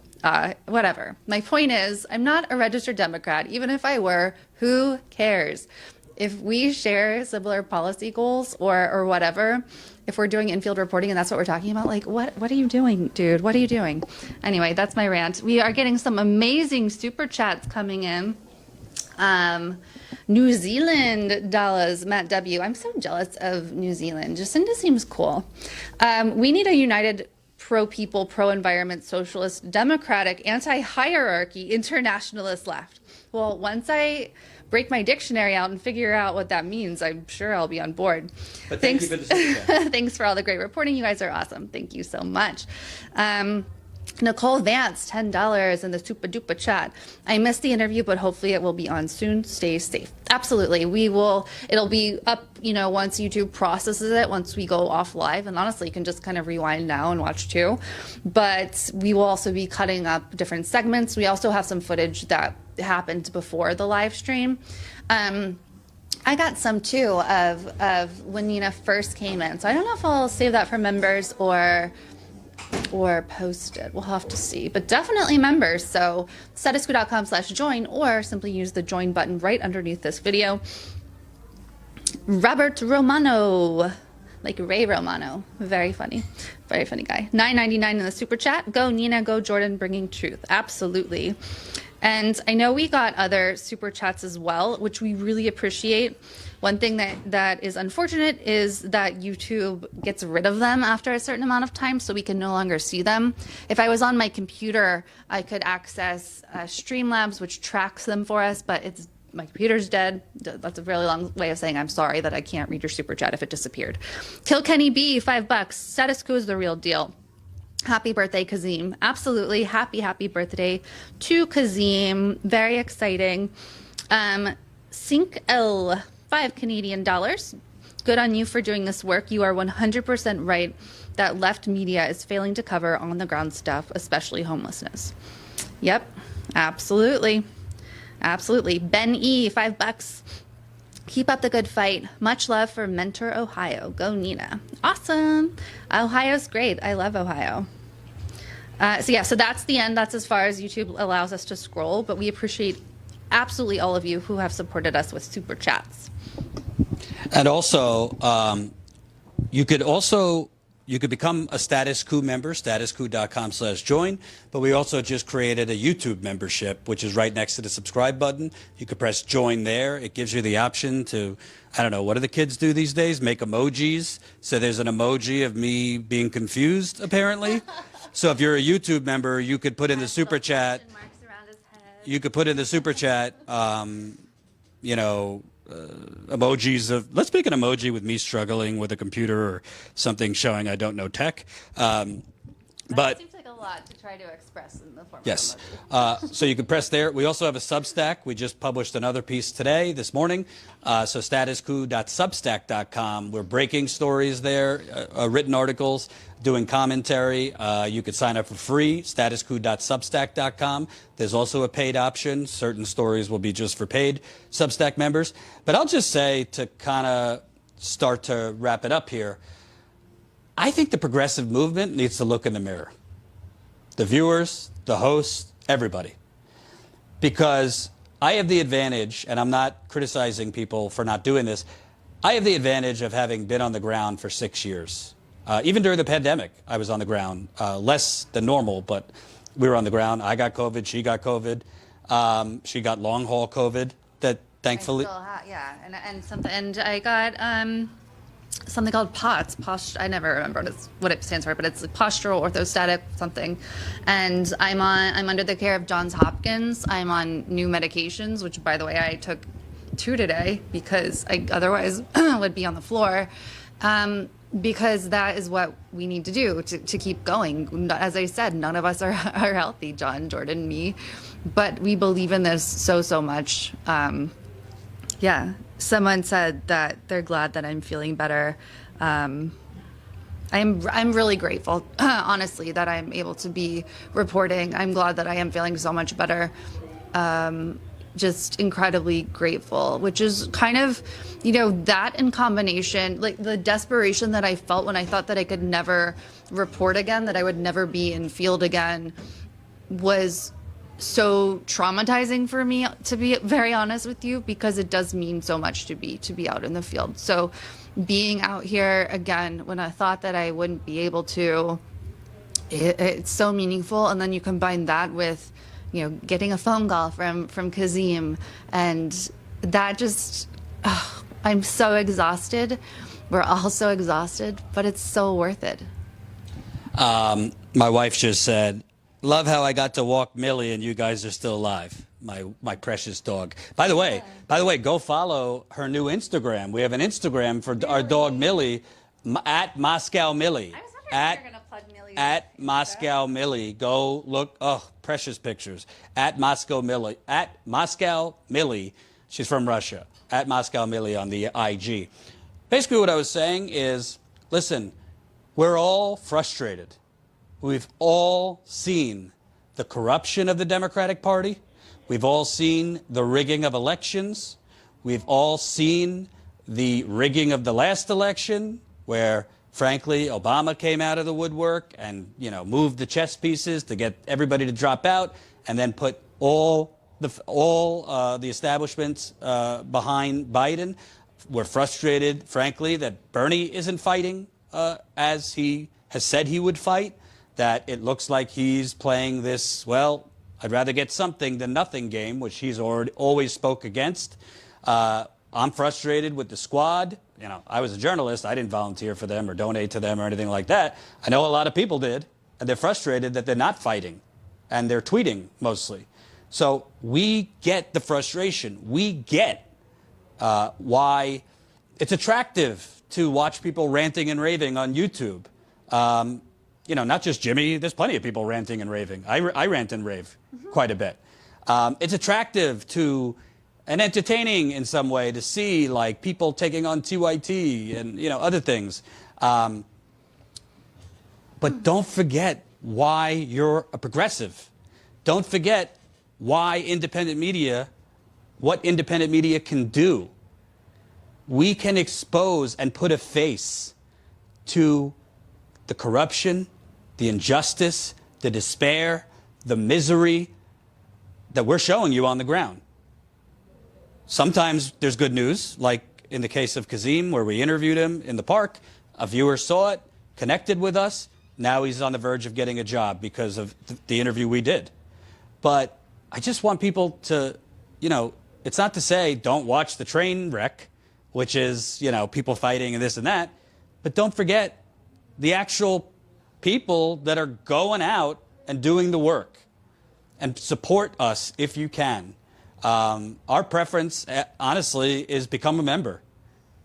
whatever. My point is, I'm not a registered Democrat. Even if I were, who cares? If we share similar policy goals or whatever, if we're doing in-field reporting and that's what we're talking about, like, what are you doing, dude? What are you doing? Anyway, that's my rant. We are getting some amazing super chats coming in. New Zealand dollars, Matt W. I'm so jealous of New Zealand. Jacinda seems cool. We need a united pro-people, pro-environment, socialist, democratic, anti-hierarchy, internationalist left. Well, once I break my dictionary out and figure out what that means, I'm sure I'll be on board. But thanks for the super chat. Thanks for all the great reporting. You guys are awesome. Thank you so much. Nicole Vance, $10 in the super duper chat. I missed the interview, but hopefully it will be on soon. Stay safe. Absolutely. We will. It'll be up, once YouTube processes it, once we go off live. And honestly, you can just kind of rewind now and watch too. But we will also be cutting up different segments. We also have some footage that happened before the live stream. I got some too of when Nina first came in. So I don't know if I'll save that for members or post it. We'll have to see, but definitely members. So statusquo.com/join, or simply use the join button right underneath this video. Robert Romano, like Ray Romano, very funny guy. $9.99 in the super chat. Go Nina, go Jordan, bringing truth. Absolutely. And I know we got other super chats as well, which we really appreciate. One thing that is unfortunate is that YouTube gets rid of them after a certain amount of time, so we can no longer see them. If I was on my computer, I could access Streamlabs, which tracks them for us, but my computer's dead. That's a really long way of saying I'm sorry that I can't read your super chat if it disappeared. Kilkenny B, $5. Status quo is the real deal. Happy birthday, Kazim. Absolutely. Happy birthday to Kazim. Very exciting. Sink L, $5 Canadian. Good on you for doing this work. You are 100% right that left media is failing to cover on the ground stuff, especially homelessness. Yep, absolutely. Absolutely. Ben E, $5. Keep up the good fight. Much love for Mentor, Ohio. Go Nina. Awesome. Ohio's great. I love Ohio. So that's the end. That's as far as YouTube allows us to scroll, but we appreciate absolutely all of you who have supported us with super chats. And also, you could become a Status Coup member, statusquo.com/join. But we also just created a YouTube membership, which is right next to the subscribe button. You could press join there. It gives you the option to, I don't know, what do the kids do these days? Make emojis. So there's an emoji of me being confused, apparently. So if you're a YouTube member, you could put in the super chat. You could put in the super chat, emojis of, let's make an emoji with me struggling with a computer or something showing I don't know tech. But seems like a lot to try to express in the form yes. of emoji. So you can press there. We also have a Substack. We just published another piece this morning. So statusquo.substack.com. We're breaking stories there, written articles, doing commentary. You could sign up for free, statusquo.substack.com. There's also a paid option. Certain stories will be just for paid Substack members. But I'll just say, to kind of start to wrap it up here, I think the progressive movement needs to look in the mirror. The viewers, the hosts, everybody. Because I have the advantage, and I'm not criticizing people for not doing this, I have the advantage of having been on the ground for 6 years. Even during the pandemic, I was on the ground, less than normal, but we were on the ground. I got COVID, she got COVID. She got long haul COVID that thankfully. And I got something called POTS. I never remember what it stands for, but it's like postural orthostatic something. And I'm under the care of Johns Hopkins. I'm on new medications, which by the way I took 2 today because I otherwise would be on the floor. Because that is what we need to do to keep going. As I said, none of us are healthy, John, Jordan, me, but we believe in this so much. Someone said that they're glad that I'm feeling better. I'm really grateful, honestly, that I'm able to be reporting. I'm glad that I am feeling so much better. Just incredibly grateful, which is kind of, that in combination, like the desperation that I felt when I thought that I could never report again, that I would never be in field again, was so traumatizing for me, to be very honest with you, because it does mean so much to be out in the field. So being out here again, when I thought that I wouldn't be able to, it's so meaningful. And then you combine that with getting a phone call from Kazim, and that just, I'm so exhausted. We're all so exhausted, but it's so worth it. My wife just said, love how I got to walk Millie and you guys are still alive. My precious dog. By the way, go follow her new Instagram. We have an Instagram for our dog Millie, at Moscow Millie. At Moscow Millie. Go look. Oh, precious pictures. At Moscow Millie. At Moscow Millie. She's from Russia. At Moscow Millie on the IG. Basically what I was saying is, listen, we're all frustrated. We've all seen the corruption of the Democratic Party. We've all seen the rigging of elections. We've all seen the rigging of the last election, where frankly, Obama came out of the woodwork and, moved the chess pieces to get everybody to drop out, and then put all the establishments behind Biden. We're frustrated, frankly, that Bernie isn't fighting as he has said he would fight, that it looks like he's playing this, well, I'd rather get something than nothing game, which he's always spoke against. I'm frustrated with the squad. I was a journalist. I didn't volunteer for them or donate to them or anything like that. I know a lot of people did, and they're frustrated that they're not fighting, and they're tweeting mostly. So we get the frustration. We get why it's attractive to watch people ranting and raving on YouTube. Not just Jimmy. There's plenty of people ranting and raving. I rant and rave quite a bit. It's attractive to and entertaining in some way to see like people taking on TYT and other things. But don't forget why you're a progressive. Don't forget why independent media, what independent media can do. We can expose and put a face to the corruption, the injustice, the despair, the misery that we're showing you on the ground. Sometimes there's good news, like in the case of Kazim, where we interviewed him in the park. A viewer saw it, connected with us. Now he's on the verge of getting a job because of the interview we did. But I just want people to, it's not to say don't watch the train wreck, which is, people fighting and this and that. But don't forget the actual people that are going out and doing the work, and support us if you can. Our preference, honestly, is become a member,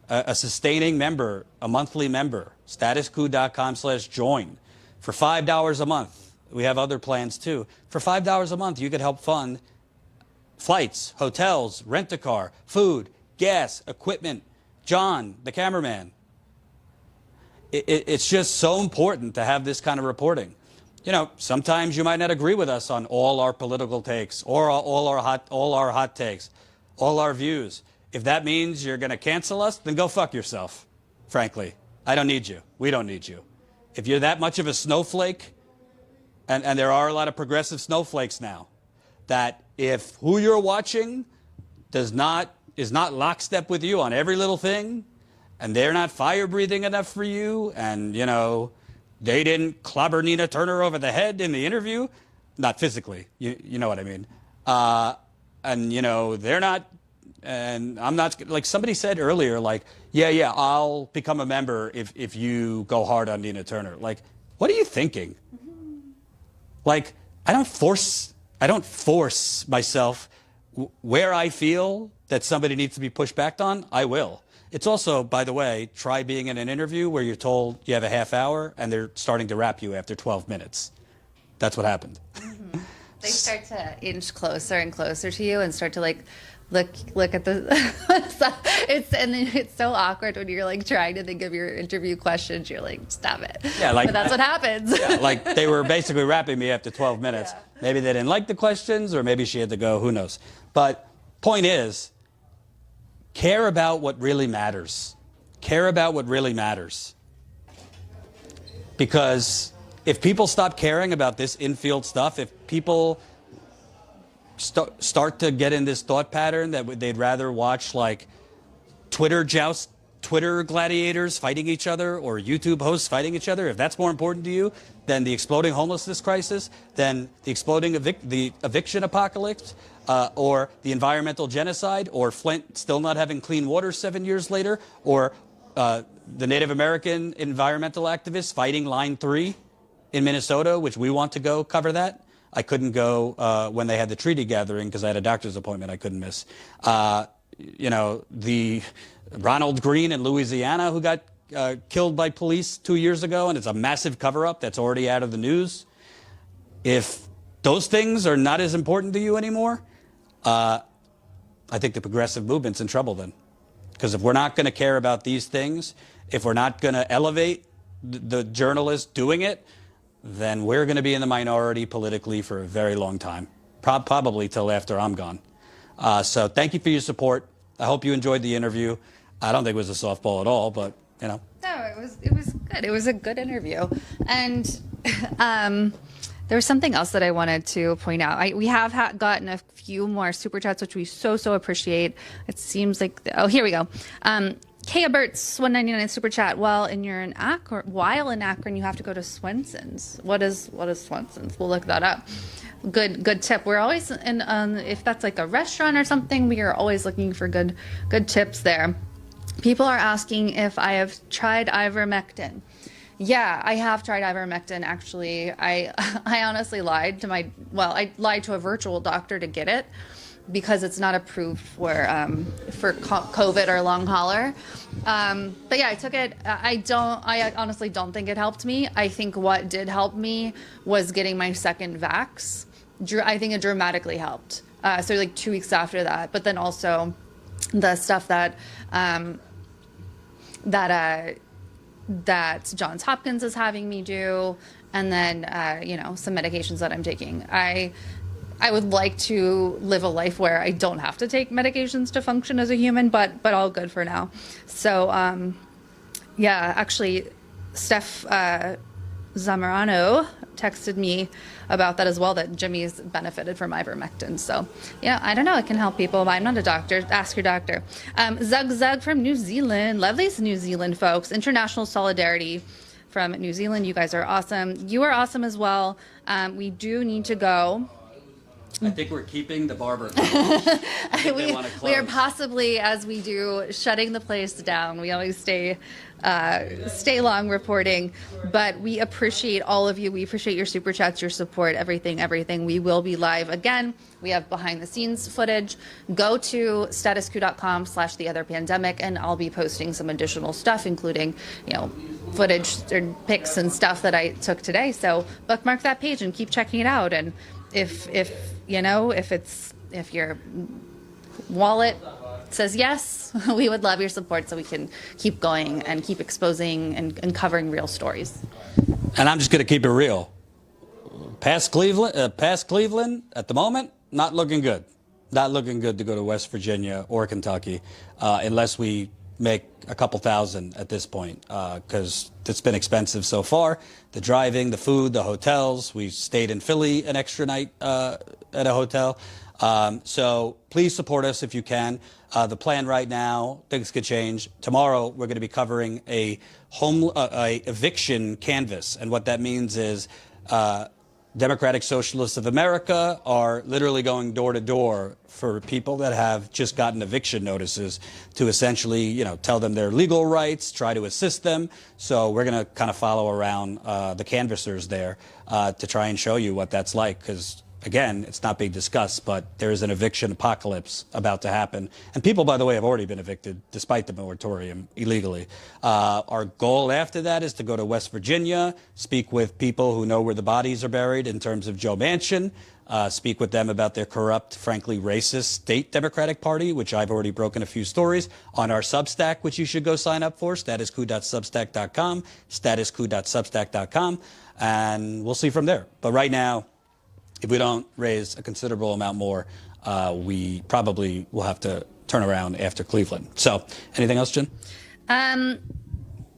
a sustaining member, a monthly member, statuscoup.com/join. For $5 a month. We have other plans too. For $5 a month, you could help fund flights, hotels, rent a car, food, gas, equipment, John, the cameraman. It's just so important to have this kind of reporting. Sometimes you might not agree with us on all our political takes or all our hot takes, all our views. If that means you're going to cancel us, then go fuck yourself, frankly. I don't need you. We don't need you. if you're that much of a snowflake, and there are a lot of progressive snowflakes now, that if who you're watching is not lockstep with you on every little thing, and they're not fire-breathing enough for you, and, you know, they didn't clobber Nina Turner over the head in the interview, not physically, you know what I mean, and, you know, they're not, and I'm not, like somebody said earlier, like, yeah, I'll become a member if you go hard on Nina Turner. Like, what are you thinking? Like, I don't force myself where I feel that somebody needs to be pushed back on, I will. It's also, by the way, try being in an interview where you're told you have a half hour and they're starting to wrap you after 12 minutes. That's what happened. Mm-hmm. They start to inch closer and closer to you and start to like look at the and then it's so awkward when you're like trying to think of your interview questions. You're like, stop it. Yeah, like, but that's what happens. Yeah, like they were basically wrapping me after 12 minutes. Yeah. Maybe they didn't like the questions, or maybe she had to go, who knows. But point is, care about what really matters. Care about what really matters. Because if people stop caring about this infield stuff, if people start to get in this thought pattern that they'd rather watch like Twitter gladiators fighting each other, or YouTube hosts fighting each other, if that's more important to you than the exploding homelessness crisis, than the exploding the eviction apocalypse, or the environmental genocide, or Flint still not having clean water 7 years later, or the Native American environmental activists fighting Line 3 in Minnesota, which we want to go cover that. I couldn't go when they had the treaty gathering because I had a doctor's appointment I couldn't miss. You know, the Ronald Green in Louisiana who got killed by police 2 years ago, and it's a massive cover-up that's already out of the news. If those things are not as important to you anymore, I think the progressive movement's in trouble then. Because if we're not going to care about these things, if we're not going to elevate the journalists doing it, then we're going to be in the minority politically for a very long time, probably till after I'm gone. So thank you for your support. I hope you enjoyed the interview. I don't think it was a softball at all, but, you know. No, it was good. It was a good interview. And there was something else that I wanted to point out. We have gotten a few more super chats, which we so appreciate. It seems like, oh, here we go. Kaya Burt's $1.99 super chat. While in Akron, you have to go to Swenson's. What is Swenson's? We'll look that up. Good tip. We're always in if that's like a restaurant or something, we are always looking for good tips there. People are asking if I have tried ivermectin. Yeah, I have tried ivermectin. Actually, I honestly lied to I lied to a virtual doctor to get it, because it's not approved for COVID or long hauler. But yeah, I took it. I honestly don't think it helped me. I think what did help me was getting my second vax. I think it dramatically helped. So like 2 weeks after that, but then also the stuff that Johns Hopkins is having me do, and then you know, some medications that I'm taking. I would like to live a life where I don't have to take medications to function as a human, but all good for now. So, yeah, actually, Steph Zamorano texted me about that as well, that Jimmy's benefited from ivermectin. So, yeah, I don't know. It can help people, but I'm not a doctor. Ask your doctor. Zug from New Zealand. Lovely's New Zealand, folks. International Solidarity from New Zealand. You guys are awesome. You are awesome as well. We do need to go. I think we're keeping the Barber. We are possibly, as we do, shutting the place down. We always stay long reporting, but we appreciate all of you. We appreciate your super chats, your support, everything. We will be live again. We have behind the scenes footage. Go to statuscoup.com/theotherpandemic, and I'll be posting some additional stuff, including, you know, footage or pics and stuff that I took today. So bookmark that page and keep checking it out. And if your wallet says yes, we would love your support so we can keep going and keep exposing and covering real stories. And I'm just going to keep it real. Past Cleveland at the moment, not looking good. Not looking good to go to West Virginia or Kentucky unless we make a couple thousand at this point because it's been expensive so far. The driving, the food, the hotels. We stayed in Philly an extra night at a hotel. So please support us if you can. The plan right now, things could change. Tomorrow, we're going to be covering a eviction canvass. And what that means is Democratic Socialists of America are literally going door to door for people that have just gotten eviction notices to essentially, tell them their legal rights, try to assist them. So we're going to kind of follow around the canvassers there to try and show you what that's like, because again, it's not being discussed, but there is an eviction apocalypse about to happen. And people, by the way, have already been evicted despite the moratorium illegally. Our goal after that is to go to West Virginia, speak with people who know where the bodies are buried in terms of Joe Manchin, speak with them about their corrupt, frankly racist state Democratic Party, which I've already broken a few stories on our Substack, which you should go sign up for, statuscoup.substack.com, statuscoup.substack.com, and we'll see from there. But right now, if we don't raise a considerable amount more, we probably will have to turn around after Cleveland. So, anything else, Jen?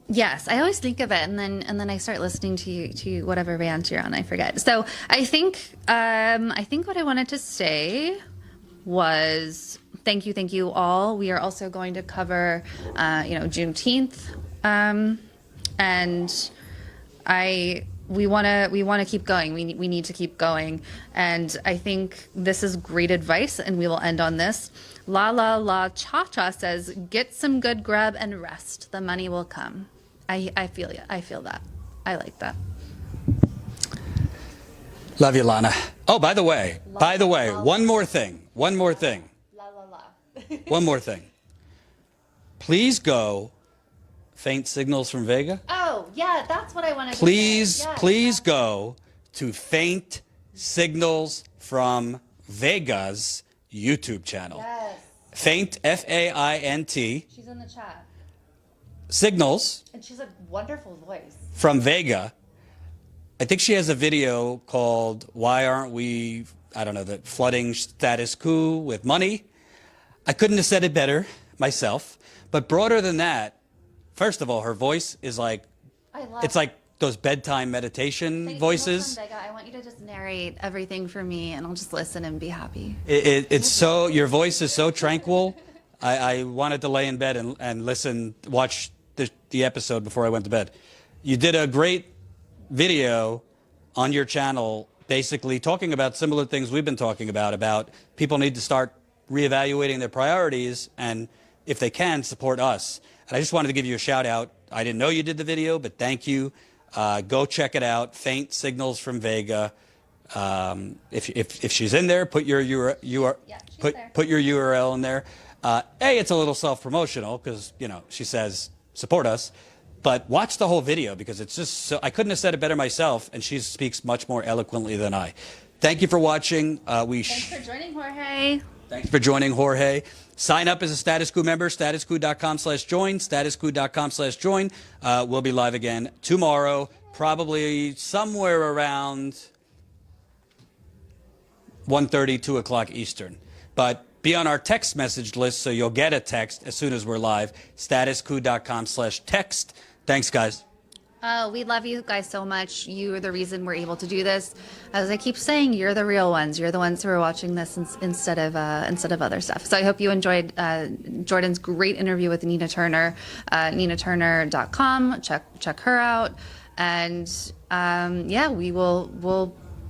Yes, I always think of it, and then I start listening to whatever rant you're on. I forget. So I think what I wanted to say was thank you all. We are also going to cover Juneteenth, and we want to keep going. We need to keep going. And I think this is great advice, and we will end on this. La La La Cha Cha says, get some good grub and rest. The money will come. I feel you. I feel that. I like that. Love you, Lana. Oh, by the way, one more thing. La la la. One more thing. Please go Faint Signals from Vega. Oh, yeah, that's what I wanted to say. Yes, Please go to Faint Signals from Vega's YouTube channel. Yes. Faint, F-A-I-N-T. She's in the chat. Signals And she's a wonderful voice. from Vega. I think she has a video called Why Aren't We, the flooding status quo with money. I couldn't have said it better myself. But broader than that, first of all, her voice is like, it's like those bedtime meditation voices. Vega, I want you to just narrate everything for me, and I'll just listen and be happy. It's so, your voice is so tranquil. I wanted to lay in bed and watch the episode before I went to bed. You did a great video on your channel basically talking about similar things we've been talking about people need to start reevaluating their priorities and, if they can, support us. And I just wanted to give you a shout out. I didn't know you did the video, but thank you. Go check it out. Faint Signals from Vega. If she's in there, put your put your URL in there. It's a little self-promotional because she says support us, but watch the whole video because it's just so. I couldn't have said it better myself, and she speaks much more eloquently than I. Thank you for watching. Thanks for joining, Jorge. Thanks for joining, Jorge. Sign up as a Status Coup member, statuscoup.com/join, statuscoup.com/join. We'll be live again tomorrow, probably somewhere around 1:30, 2 o'clock Eastern. But be on our text message list so you'll get a text as soon as we're live, statuscoup.com/text. Thanks, guys. We love you guys so much. You are the reason we're able to do this. As I keep saying, you're the real ones. You're the ones who are watching this instead of other stuff. So I hope you enjoyed Jordan's great interview with Nina Turner. NinaTurner.com. Check her out. And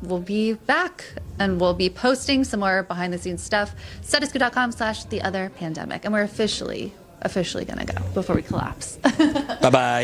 we'll be back, and we'll be posting some more behind the scenes stuff. Statuscoup.com/theotherpandemic, and we're officially gonna go before we collapse. Bye-bye.